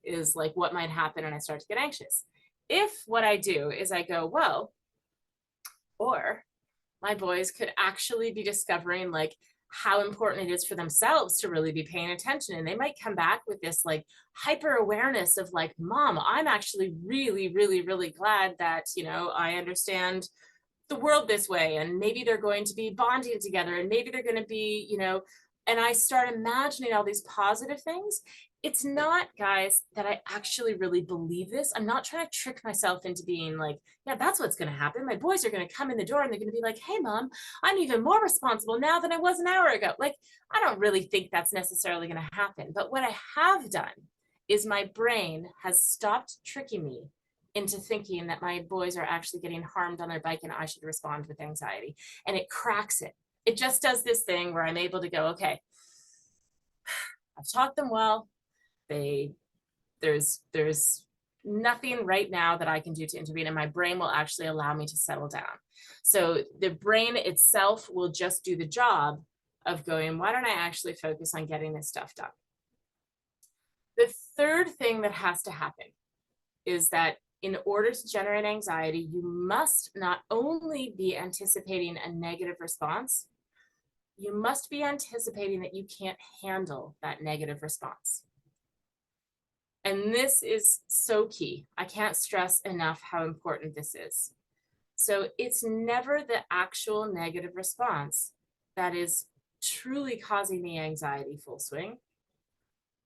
is like what might happen, and I start to get anxious. If what I do is I go, well, or my boys could actually be discovering like how important it is for themselves to really be paying attention, and they might come back with this like hyper awareness of like, Mom, I'm actually really, really, really glad that, I understand the world this way, and maybe they're going to be bonding together, and maybe they're going to be, and I start imagining all these positive things. It's not, guys, that I actually really believe this. I'm not trying to trick myself into being like, yeah, that's what's going to happen. My boys are going to come in the door and they're going to be like, hey, Mom, I'm even more responsible now than I was an hour ago. Like, I don't really think that's necessarily going to happen. But what I have done is my brain has stopped tricking me into thinking that my boys are actually getting harmed on their bike and I should respond with anxiety. And it cracks it. It just does this thing where I'm able to go, okay, I've taught them well. There's nothing right now that I can do to intervene, and my brain will actually allow me to settle down. So the brain itself will just do the job of going, why don't I actually focus on getting this stuff done? The third thing that has to happen is that in order to generate anxiety, you must not only be anticipating a negative response, you must be anticipating that you can't handle that negative response. And this is so key. I can't stress enough how important this is. So it's never the actual negative response that is truly causing the anxiety full swing.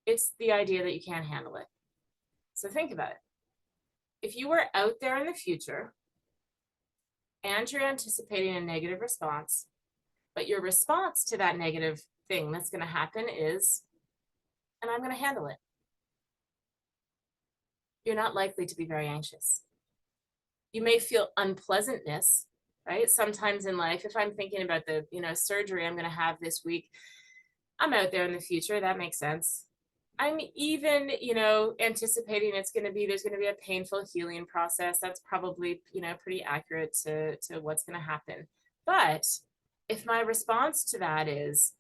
It's the idea that you can't handle it. So think about it. If you were out there in the future and you're anticipating a negative response, but your response to that negative thing that's going to happen is, and I'm going to handle it, you're not likely to be very anxious. You may feel unpleasantness, right? Sometimes in life, if I'm thinking about the, surgery I'm going to have this week, I'm out there in the future. That makes sense. I'm even, anticipating there's going to be a painful healing process. That's probably, pretty accurate to what's going to happen. But if my response to that is,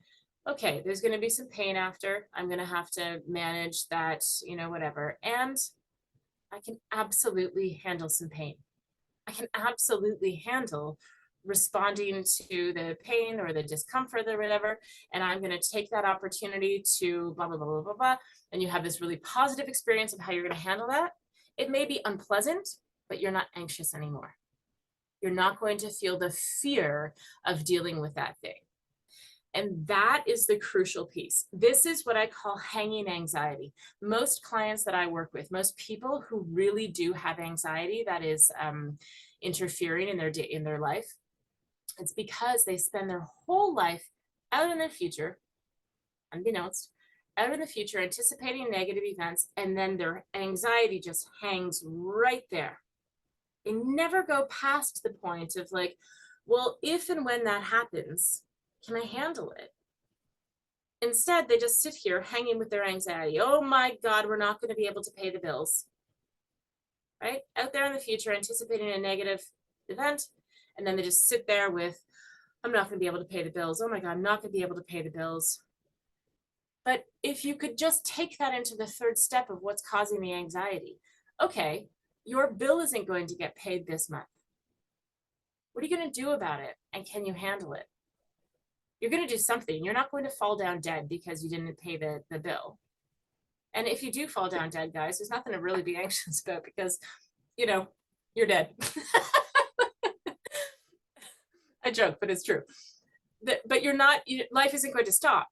okay, there's going to be some pain after, I'm going to have to manage that, whatever. And I can absolutely handle some pain. I can absolutely handle responding to the pain or the discomfort or whatever. And I'm going to take that opportunity to blah, blah, blah, blah, blah, blah. And you have this really positive experience of how you're going to handle that. It may be unpleasant, but you're not anxious anymore. You're not going to feel the fear of dealing with that thing. And that is the crucial piece. This is what I call hanging anxiety. Most clients that I work with, most people who really do have anxiety that is interfering in their life, it's because they spend their whole life out in the future, unbeknownst, out in the future, anticipating negative events, and then their anxiety just hangs right there. They never go past the point of like, well, if and when that happens, can I handle it? Instead, they just sit here hanging with their anxiety. Oh my God, we're not going to be able to pay the bills. Right? Out there in the future, anticipating a negative event, and then they just sit there with, I'm not going to be able to pay the bills. Oh my God, I'm not going to be able to pay the bills. But if you could just take that into the third step of what's causing the anxiety. Okay, your bill isn't going to get paid this month. What are you going to do about it? And can you handle it? You're going to do something. You're not going to fall down dead because you didn't pay the bill. And if you do fall down dead, guys, there's nothing to really be anxious about, because you know, you're dead. I joke, but it's true. But you're not, life isn't going to stop.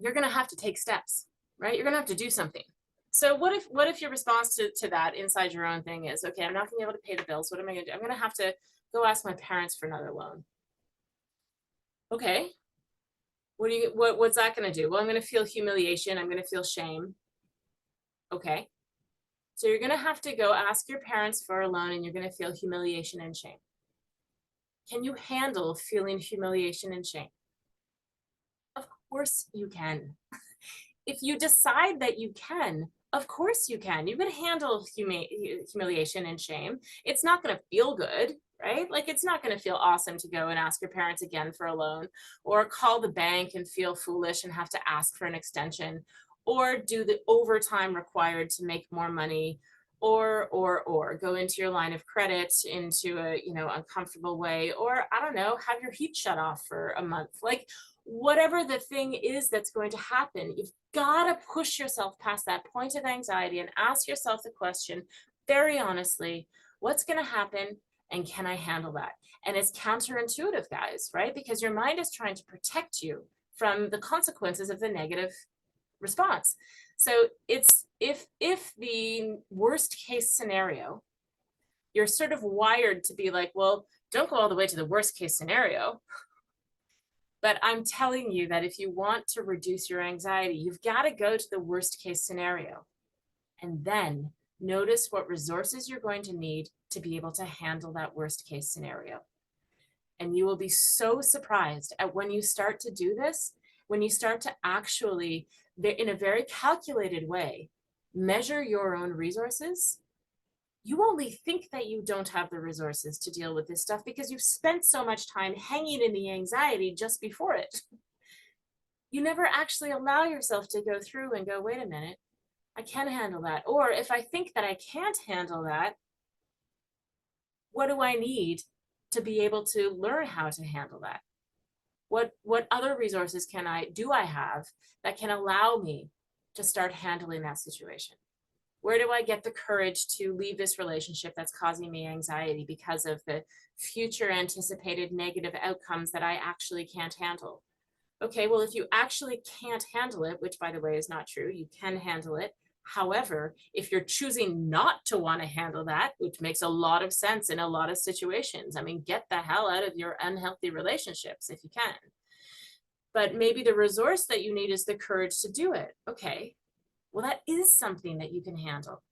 You're going to have to take steps, right? You're going to have to do something. So what if your response to that inside your own thing is, okay, I'm not going to be able to pay the bills. What am I going to do? I'm going to have to go ask my parents for another loan. Okay. What's that going to do? Well, I'm going to feel humiliation. I'm going to feel shame. Okay. So you're going to have to go ask your parents for a loan, and you're going to feel humiliation and shame. Can you handle feeling humiliation and shame? Of course you can. If you decide that you can, of course you can. You can handle humiliation and shame. It's not going to feel good, right? Like, it's not going to feel awesome to go and ask your parents again for a loan, or call the bank and feel foolish and have to ask for an extension, or do the overtime required to make more money, or go into your line of credit into a, uncomfortable way, or I don't know, have your heat shut off for a month. Like, whatever the thing is that's going to happen, you've got to push yourself past that point of anxiety and ask yourself the question very honestly, what's going to happen, and can I handle that? And it's counterintuitive, guys, right? Because your mind is trying to protect you from the consequences of the negative response. So it's, if the worst case scenario, you're sort of wired to be like, well, don't go all the way to the worst case scenario. But I'm telling you that if you want to reduce your anxiety, you've got to go to the worst case scenario. And then notice what resources you're going to need to be able to handle that worst case scenario. And you will be so surprised at when you start to do this, when you start to actually, in a very calculated way, measure your own resources. You only think that you don't have the resources to deal with this stuff because you've spent so much time hanging in the anxiety just before it. You never actually allow yourself to go through and go, wait a minute, I can handle that. Or if I think that I can't handle that, what do I need to be able to learn how to handle that? What other resources do I have that can allow me to start handling that situation? Where do I get the courage to leave this relationship that's causing me anxiety because of the future anticipated negative outcomes that I actually can't handle? Okay, well, if you actually can't handle it, which by the way is not true, you can handle it. However, if you're choosing not to want to handle that, which makes a lot of sense in a lot of situations, I mean, get the hell out of your unhealthy relationships if you can. But maybe the resource that you need is the courage to do it. Okay, well, that is something that you can handle.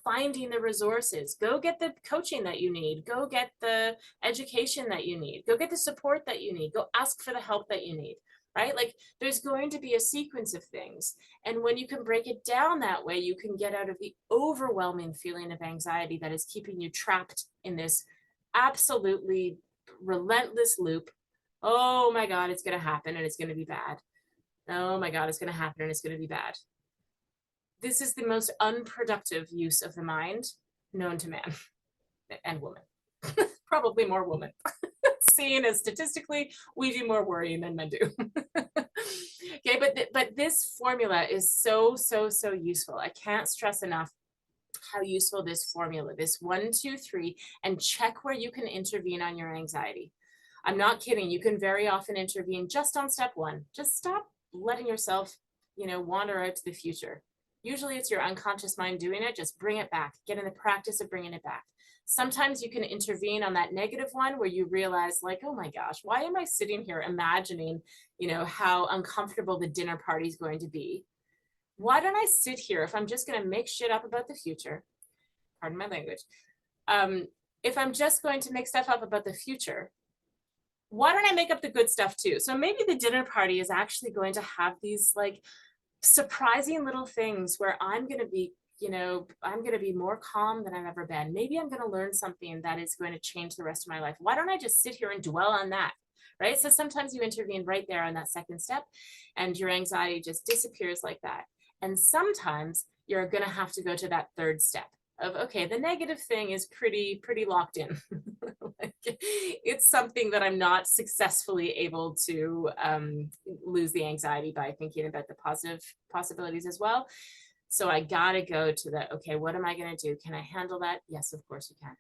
Finding the resources, go get the coaching that you need, go get the education that you need, go get the support that you need, go ask for the help that you need, right? Like, there's going to be a sequence of things. And when you can break it down that way, you can get out of the overwhelming feeling of anxiety that is keeping you trapped in this absolutely relentless loop. Oh my God, it's going to happen and it's going to be bad. Oh my God, it's going to happen and it's going to be bad. This is the most unproductive use of the mind known to man and woman. Probably more woman. Seeing as statistically, we do more worrying than men do. Okay, but this formula is so useful. I can't stress enough how useful this formula, this 1, 2, 3, and check where you can intervene on your anxiety. I'm not kidding. You can very often intervene just on step 1. Just stop letting yourself, wander out to the future. Usually it's your unconscious mind doing it. Just bring it back. Get in the practice of bringing it back. Sometimes you can intervene on that negative one where you realize, like, oh my gosh, why am I sitting here imagining, how uncomfortable the dinner party is going to be? Why don't I sit here if I'm just going to make shit up about the future? Pardon my language. If I'm just going to make stuff up about the future, why don't I make up the good stuff too? So maybe the dinner party is actually going to have these like surprising little things where I'm going to be, I'm going to be more calm than I've ever been. Maybe I'm going to learn something that is going to change the rest of my life. Why don't I just sit here and dwell on that? Right? So sometimes you intervene right there on that second step and your anxiety just disappears like that. And sometimes you're going to have to go to that third step of, okay, the negative thing is pretty locked in. It's something that I'm not successfully able to lose the anxiety by thinking about the positive possibilities as well. So I gotta go to the, okay, what am I gonna do? Can I handle that? Yes, of course you can.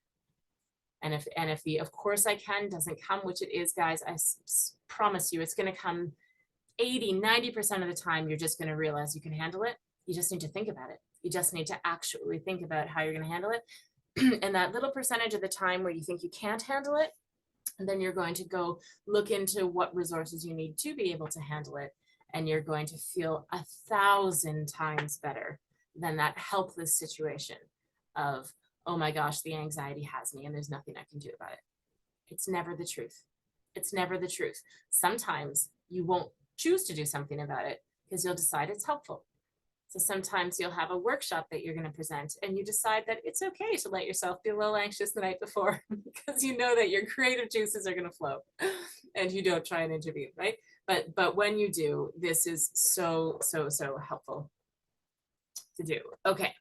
And if the of course I can doesn't come, which it is, guys, I promise you it's gonna come 80–90% of the time. You're just gonna realize you can handle it. You just need to think about it. You just need to actually think about how you're gonna handle it. And that little percentage of the time where you think you can't handle it, and then you're going to go look into what resources you need to be able to handle it. And you're going to feel 1,000 times better than that helpless situation of, oh my gosh, the anxiety has me and there's nothing I can do about it. It's never the truth. It's never the truth. Sometimes you won't choose to do something about it because you'll decide it's helpful. So sometimes you'll have a workshop that you're going to present and you decide that it's okay to let yourself be a little anxious the night before because you know that your creative juices are going to flow and you don't try and intervene, right? But when you do, this is so helpful to do. Okay.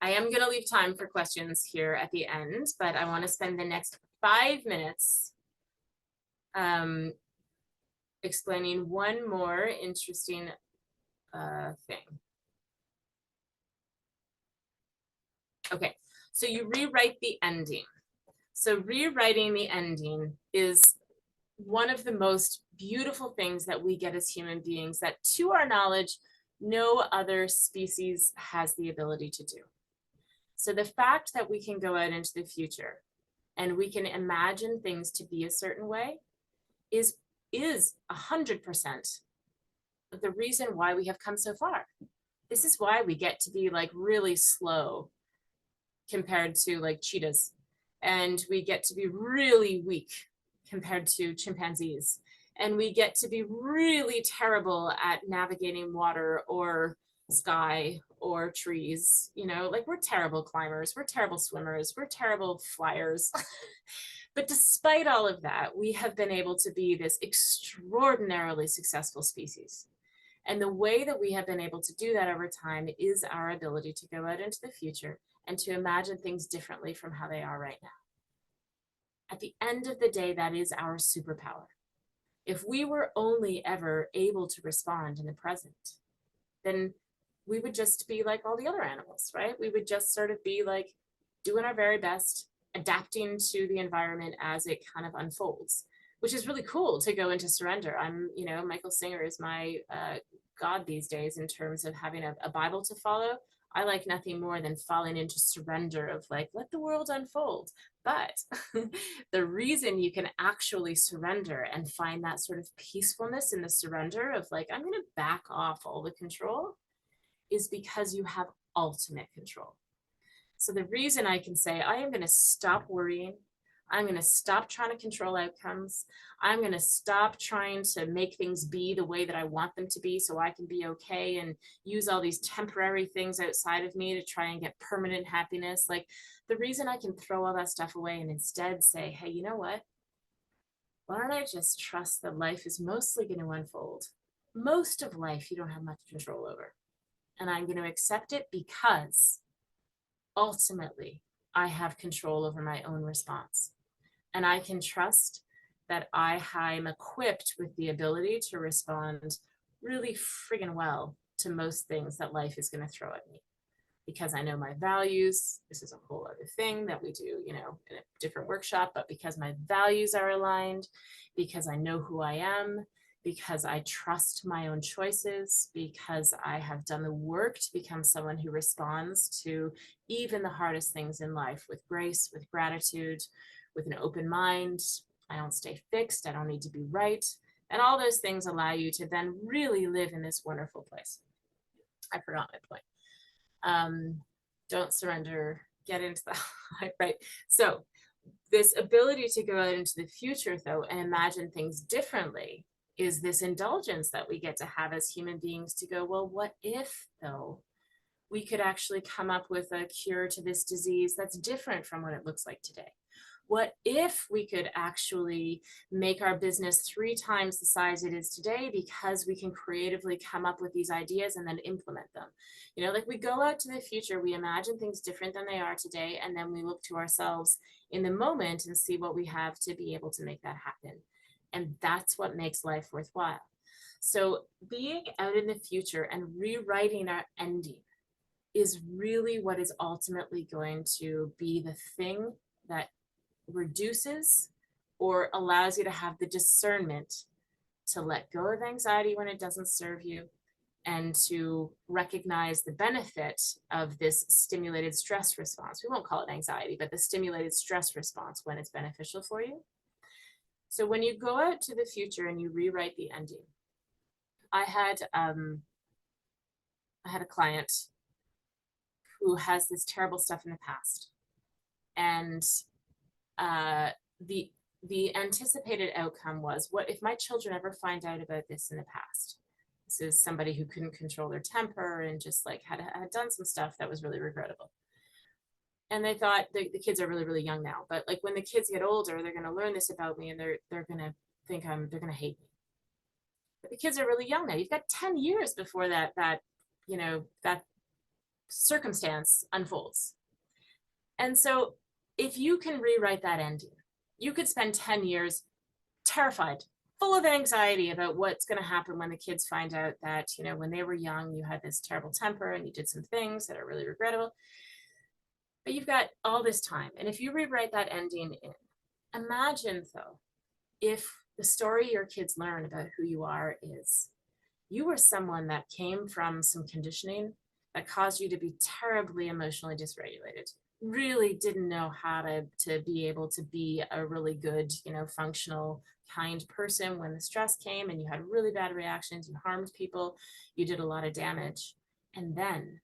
I am going to leave time for questions here at the end, but I want to spend the next 5 minutes explaining one more interesting thing. Okay, so you rewrite the ending. So rewriting the ending is one of the most beautiful things that we get as human beings that, to our knowledge, no other species has the ability to do. So the fact that we can go out into the future and we can imagine things to be a certain way is 100% the reason why we have come so far. This is why we get to be like really slow compared to like cheetahs, and we get to be really weak compared to chimpanzees, and we get to be really terrible at navigating water or sky or trees. You know, like we're terrible climbers, we're terrible swimmers, we're terrible flyers. But despite all of that, we have been able to be this extraordinarily successful species. And the way that we have been able to do that over time is our ability to go out into the future and to imagine things differently from how they are right now. At the end of the day, that is our superpower. If we were only ever able to respond in the present, then we would just be like all the other animals, right? We would just sort of be like doing our very best, adapting to the environment as it kind of unfolds, which is really cool to go into surrender. You know, Michael Singer is my God these days in terms of having a Bible to follow. I like nothing more than falling into surrender of like, let the world unfold. But the reason you can actually surrender and find that sort of peacefulness in the surrender of like, I'm going to back off all the control is because you have ultimate control. So the reason I can say, I am going to stop worrying, I'm going to stop trying to control outcomes, I'm going to stop trying to make things be the way that I want them to be so I can be okay and use all these temporary things outside of me to try and get permanent happiness. Like the reason I can throw all that stuff away and instead say, hey, you know what? Why don't I just trust that life is mostly going to unfold? Most of life you don't have much control over. And I'm going to accept it because ultimately, I have control over my own response. And I can trust that I'm equipped with the ability to respond really friggin' well to most things that life is going to throw at me. Because I know my values, this is a whole other thing that we do, you know, in a different workshop, but because my values are aligned, because I know who I am, because I trust my own choices, because I have done the work to become someone who responds to even the hardest things in life with grace, with gratitude, with an open mind. I don't stay fixed. I don't need to be right. And all those things allow you to then really live in this wonderful place. I forgot my point. Don't surrender, get into the right. So this ability to go out into the future though and imagine things differently is this indulgence that we get to have as human beings to go, well, what if though we could actually come up with a cure to this disease that's different from what it looks like today? What if we could actually make our business 3 times the size it is today because we can creatively come up with these ideas and then implement them? You know, like we go out to the future, we imagine things different than they are today, and then we look to ourselves in the moment and see what we have to be able to make that happen. And that's what makes life worthwhile. So being out in the future and rewriting our ending is really what is ultimately going to be the thing that reduces or allows you to have the discernment to let go of anxiety when it doesn't serve you and to recognize the benefit of this stimulated stress response. We won't call it anxiety, but the stimulated stress response when it's beneficial for you. So when you go out to the future and you rewrite the ending, I had a client who has this terrible stuff in the past, and uh, the the anticipated outcome was, what if my children ever find out about this in the past? This is somebody who couldn't control their temper and just like had done some stuff that was really regrettable. And they thought the kids are really, really young now, but like when the kids get older, they're going to learn this about me and they're going to think they're going to hate me. But the kids are really young now. You've got 10 years before that circumstance unfolds. And so if you can rewrite that ending, you could spend 10 years terrified, full of anxiety about what's going to happen when the kids find out that, when they were young, you had this terrible temper and you did some things that are really regrettable. But you've got all this time. And if you rewrite that ending imagine though, if the story your kids learn about who you are is you were someone that came from some conditioning that caused you to be terribly emotionally dysregulated, really didn't know how to be able to be a really good, functional, kind person when the stress came and you had really bad reactions, you harmed people, you did a lot of damage. And then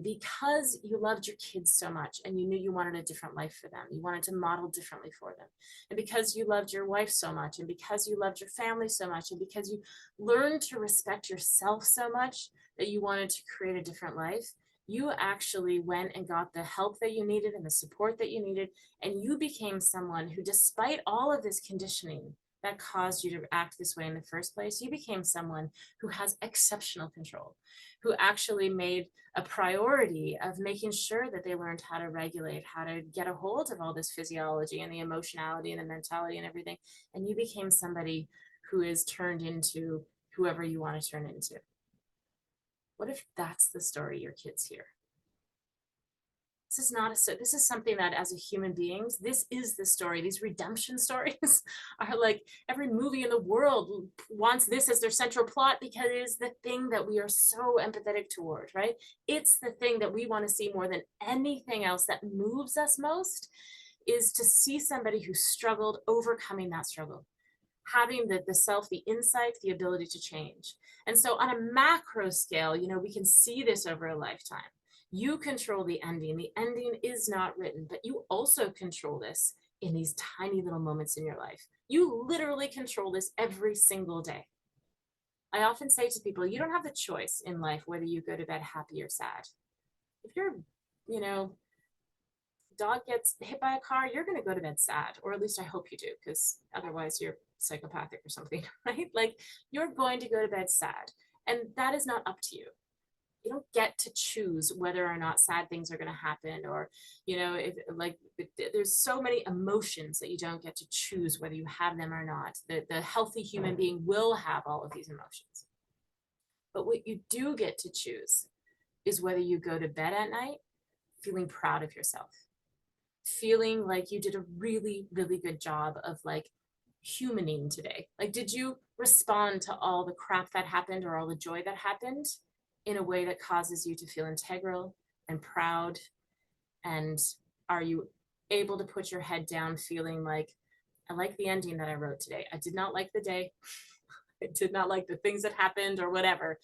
because you loved your kids so much and you knew you wanted a different life for them, you wanted to model differently for them. And because you loved your wife so much, and because you loved your family so much, and because you learned to respect yourself so much that you wanted to create a different life, you actually went and got the help that you needed and the support that you needed. And you became someone who, despite all of this conditioning that caused you to act this way in the first place, you became someone who has exceptional control, who actually made a priority of making sure that they learned how to regulate, how to get a hold of all this physiology and the emotionality and the mentality and everything. And you became somebody who is turned into whoever you want to turn into. What if that's the story your kids hear? This is something that as a human beings, this is the story. These redemption stories are like every movie in the world wants this as their central plot because it is the thing that we are so empathetic toward, right? It's the thing that we want to see more than anything else, that moves us most, is to see somebody who struggled, overcoming that struggle, having the self, the insight, the ability to change. And so on a macro scale, we can see this over a lifetime. You control the ending. The ending is not written, but you also control this in these tiny little moments in your life. You literally control this every single day. I often say to people, you don't have the choice in life whether you go to bed happy or sad. If your, dog gets hit by a car, you're going to go to bed sad, or at least I hope you do, because otherwise you're psychopathic or something, right? Like, you're going to go to bed sad, and that is not up to you. You don't get to choose whether or not sad things are going to happen, or there's so many emotions that you don't get to choose whether you have them or not. The healthy human being will have all of these emotions, but what you do get to choose is whether you go to bed at night feeling proud of yourself, feeling like you did a really, really good job of like humaning today. Like, did you respond to all the crap that happened or all the joy that happened in a way that causes you to feel integral and proud? And are you able to put your head down feeling like, I like the ending that I wrote today. I did not like the day. I did not like the things that happened or whatever,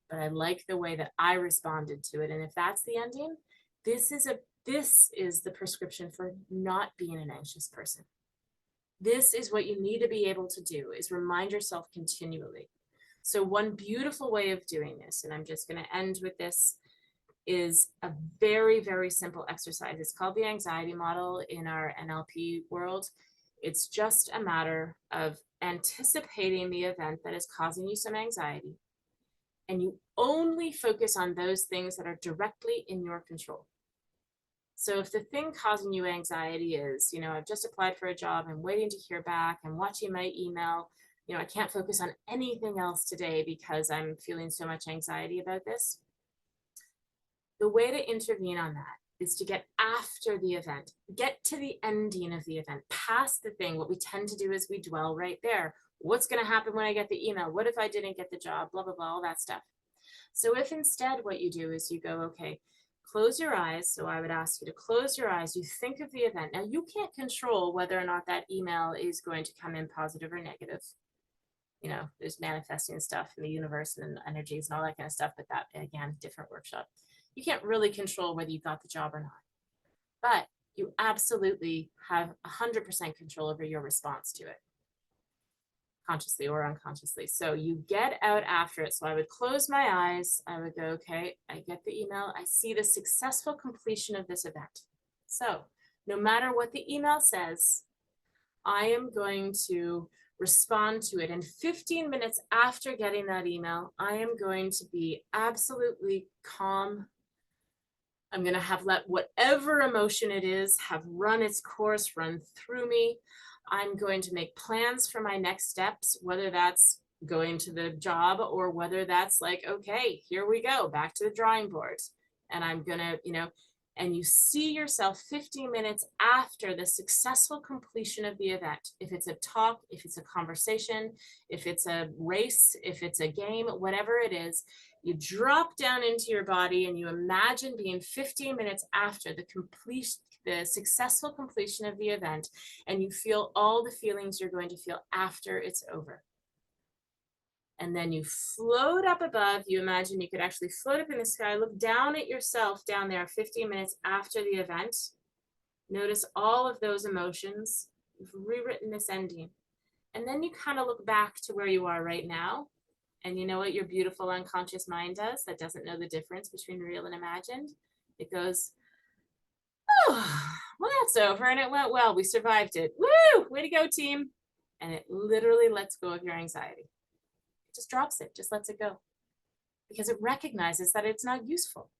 but I like the way that I responded to it. And if that's the ending, this is the prescription for not being an anxious person. This is what you need to be able to do, is remind yourself continually. So one beautiful way of doing this, and I'm just going to end with this, is a very, very simple exercise. It's called the anxiety model in our NLP world. It's just a matter of anticipating the event that is causing you some anxiety, and you only focus on those things that are directly in your control. So if the thing causing you anxiety is, I've just applied for a job, I'm waiting to hear back, I'm watching my email, you know, I can't focus on anything else today because I'm feeling so much anxiety about this. The way to intervene on that is to get after the event, get to the ending of the event, past the thing. What we tend to do is we dwell right there. What's going to happen when I get the email? What if I didn't get the job? Blah, blah, blah, all that stuff. So if instead what you do is you go, okay, close your eyes. So I would ask you to close your eyes. You think of the event. Now you can't control whether or not that email is going to come in positive or negative. You know, there's manifesting stuff in the universe and energies and all that kind of stuff, but that, again, different workshop. You can't really control whether you got the job or not, but you absolutely have 100% control over your response to it, consciously or unconsciously. So you get out after it. So I would close my eyes. I would go, okay, I get the email. I see the successful completion of this event. So no matter what the email says, I am going to respond to it. And 15 minutes after getting that email, I am going to be absolutely calm. I'm going to have let whatever emotion it is have run its course, run through me. I'm going to make plans for my next steps, whether that's going to the job or whether that's like, okay, here we go, back to the drawing board. And I'm going to, you know, and you see yourself 15 minutes after the successful completion of the event. If it's a talk, if it's a conversation, if it's a race, if it's a game, whatever it is, you drop down into your body and you imagine being 15 minutes after the successful completion of the event, and you feel all the feelings you're going to feel after it's over. And then you float up above. You imagine you could actually float up in the sky, look down at yourself down there 15 minutes after the event. Notice all of those emotions. You've rewritten this ending. And then you kind of look back to where you are right now. And you know what your beautiful unconscious mind does that doesn't know the difference between real and imagined? It goes, oh, well, that's over and it went well. We survived it. Woo! Way to go, team. And it literally lets go of your anxiety. It just drops it, just lets it go. Because it recognizes that it's not useful.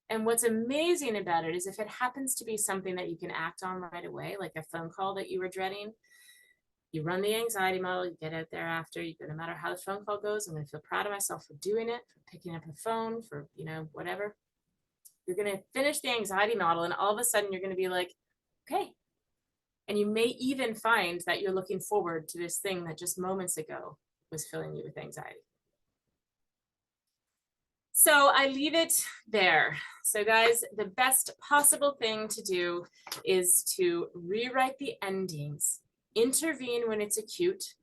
And what's amazing about it is if it happens to be something that you can act on right away, like a phone call that you were dreading, you run the anxiety model, you get out there after, you go, no matter how the phone call goes, I'm going to feel proud of myself for doing it, for picking up the phone, for, you know, whatever. You're going to finish the anxiety model and all of a sudden you're going to be like, okay. And you may even find that you're looking forward to this thing that just moments ago was filling you with anxiety. So I leave it there. So guys, the best possible thing to do is to rewrite the endings, intervene when it's acute,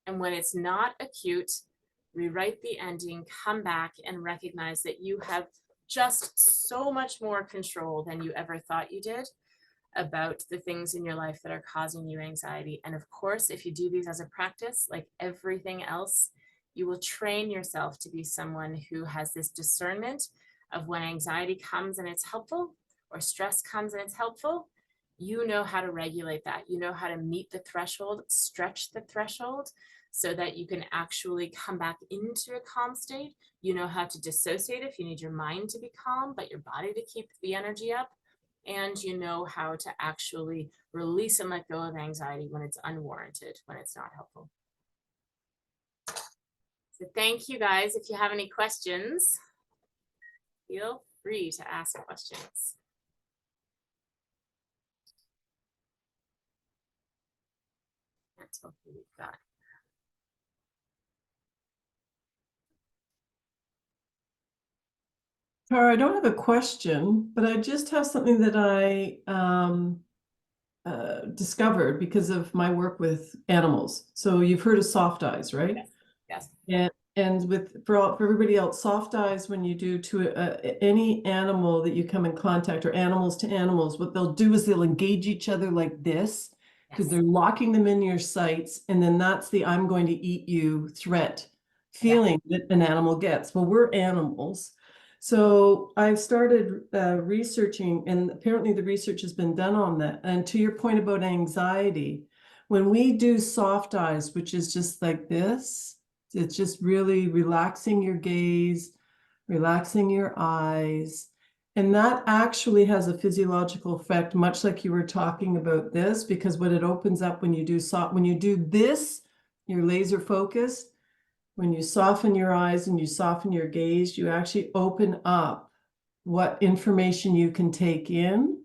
and when it's not acute, rewrite the ending, come back and recognize that you have just so much more control than you ever thought you did about the things in your life that are causing you anxiety. And of course, if you do these as a practice, like everything else, you will train yourself to be someone who has this discernment of when anxiety comes and it's helpful, or stress comes and it's helpful. You know how to regulate that. You know how to meet the threshold, stretch the threshold so that you can actually come back into a calm state. You know how to dissociate if you need your mind to be calm, but your body to keep the energy up. And you know how to actually release and let go of anxiety when it's unwarranted, when it's not helpful. So thank you guys. If you have any questions, feel free to ask questions. That's what we've got. Tara, I don't have a question, but I just have something that I discovered because of my work with animals. So you've heard of soft eyes, right? Yes. And for everybody else, soft eyes, when you do to any animal that you come in contact, or animals to animals, what they'll do is they'll engage each other like this, because they're locking them in your sights, and then that's the I'm going to eat you threat feeling that an animal gets. Well, we're animals. So I've started researching, and apparently the research has been done on that. And to your point about anxiety, when we do soft eyes, which is just like this, it's just really relaxing your gaze, relaxing your eyes. And that actually has a physiological effect, much like you were talking about this, because what it opens up when you do this, you're laser focused, when you soften your eyes and you soften your gaze, you actually open up what information you can take in,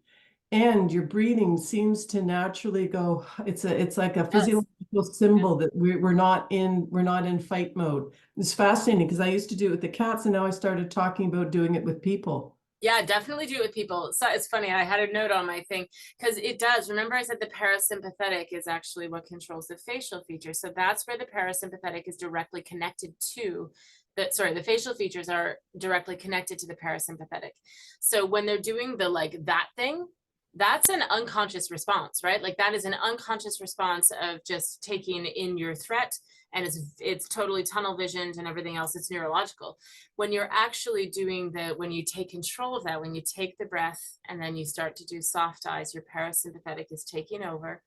and your breathing seems to naturally go. It's like a Yes. physiological symbol that we're not in fight mode. It's fascinating because I used to do it with the cats, and now I started talking about doing it with people. Yeah, definitely do it with people. So it's funny, I had a note on my thing because it does. Remember, I said the parasympathetic is actually what controls the facial features. So that's where the parasympathetic is directly connected to the facial features are directly connected to the parasympathetic. So when they're doing the like that thing, that's an unconscious response, right? Like that is an unconscious response of just taking in your threat, and it's totally tunnel visioned and everything else. It's neurological. When you're actually doing when you take control of that, when you take the breath and then you start to do soft eyes, your parasympathetic is taking over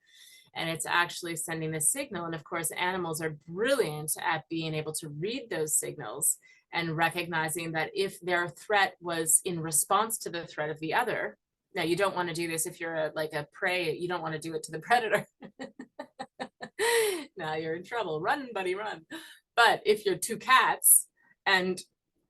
and it's actually sending the signal. And of course, animals are brilliant at being able to read those signals and recognizing that if their threat was in response to the threat of the other. Now, you don't want to do this if you're like a prey, you don't want to do it to the predator. Now you're in trouble. Run, buddy, run. But if you're two cats and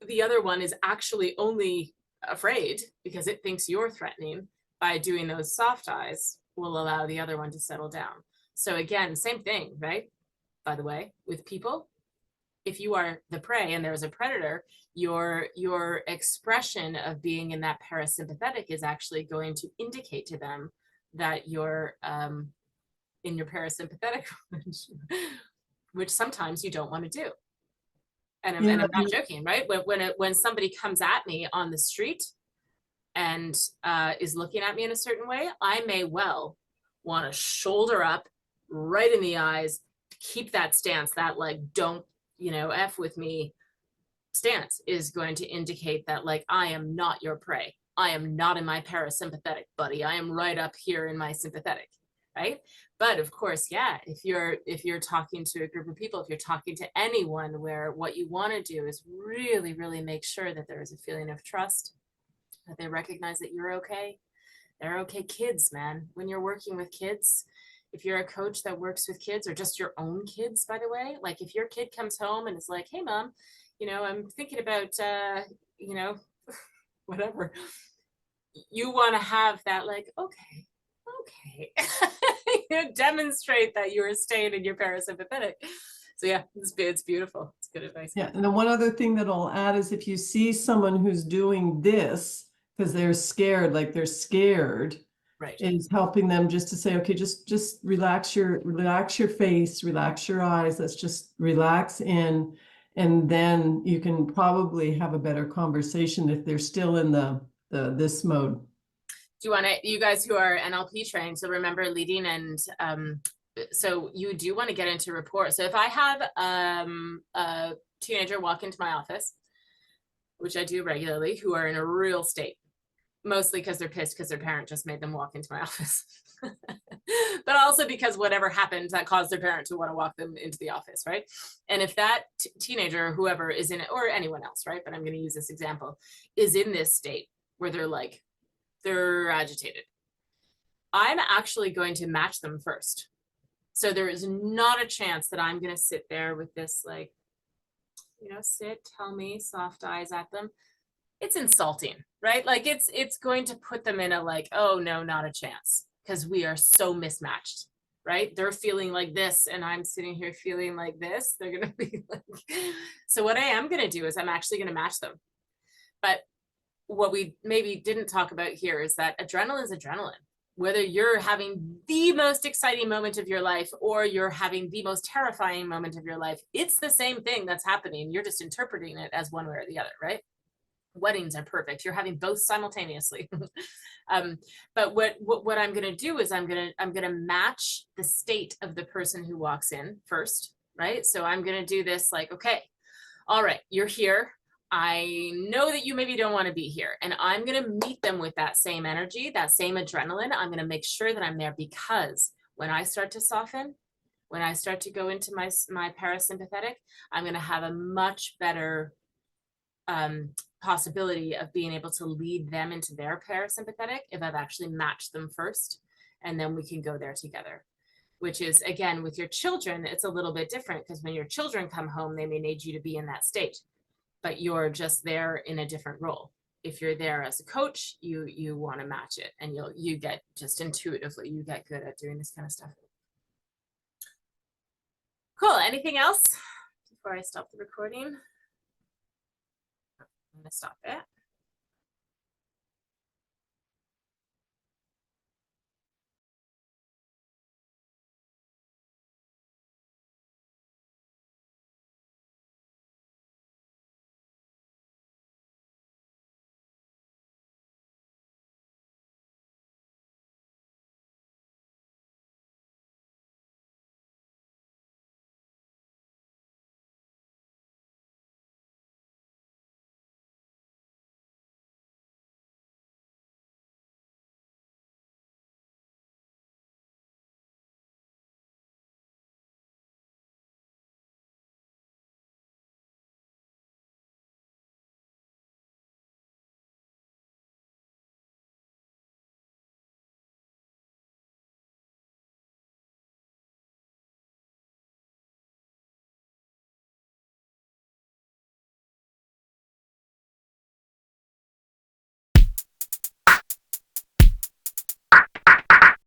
the other one is actually only afraid because it thinks you're threatening, by doing those soft eyes will allow the other one to settle down. So again, same thing, right? By the way, with people, if you are the prey and there's a predator, your expression of being in that parasympathetic is actually going to indicate to them that you're in your parasympathetic, which sometimes you don't want to do. And I'm not joking, right? When somebody comes at me on the street and is looking at me in a certain way, I may well want to shoulder up right in the eyes, keep that stance, that like, don't, F with me stance is going to indicate that like, I am not your prey. I am not in my parasympathetic, buddy. I am right up here in my sympathetic, right? But of course, yeah, if you're talking to a group of people, if you're talking to anyone, where what you want to do is really, really make sure that there is a feeling of trust, that they recognize that you're okay. They're okay. Kids, man, when you're working with kids, if you're a coach that works with kids, or just your own kids, by the way, like if your kid comes home and is like, hey mom, I'm thinking about whatever, you want to have that like, okay, demonstrate that you're staying in your parasympathetic. So yeah, it's beautiful. It's good advice. Yeah, and then one other thing that I'll add is if you see someone who's doing this because they're scared, like they're scared, Right. is helping them just to say, okay, just relax your face, relax your eyes, let's just relax in, and then you can probably have a better conversation if they're still in this mode. Do you want to, you guys who are NLP trained, so remember leading, and so you do want to get into rapport. So if I have a teenager walk into my office, which I do regularly, who are in a real state, mostly because they're pissed because their parent just made them walk into my office, but also because whatever happened that caused their parent to want to walk them into the office, right? And if that teenager, whoever is in it, or anyone else, right, but I'm going to use this example, is in this state where they're agitated, I'm actually going to match them first. So there is not a chance that I'm going to sit there with this like, sit, tell me, soft eyes at them. It's insulting, right? Like it's going to put them in a like, oh no, not a chance, because we are so mismatched, right? They're feeling like this and I'm sitting here feeling like this. They're going to be like, so what I am going to do is I'm actually going to match them. But what we maybe didn't talk about here is that adrenaline is adrenaline. Whether you're having the most exciting moment of your life or you're having the most terrifying moment of your life, it's the same thing that's happening. You're just interpreting it as one way or the other, right? Weddings are perfect. You're having both simultaneously. But what I'm going to do is I'm going to match the state of the person who walks in first, right? So I'm going to do this like, okay, all right, you're here. I know that you maybe don't want to be here, and I'm going to meet them with that same energy, that same adrenaline. I'm going to make sure that I'm there, because when I start to soften, when I start to go into my parasympathetic, I'm going to have a much better possibility of being able to lead them into their parasympathetic if I've actually matched them first, and then we can go there together. which is, again, with your children, it's a little bit different because when your children come home, they may need you to be in that state, but you're just there in a different role. If you're there as a coach, you want to match it, and you get just intuitively, you get good at doing this kind of stuff. Cool. Anything else before I stop the recording? I'm going to stop it.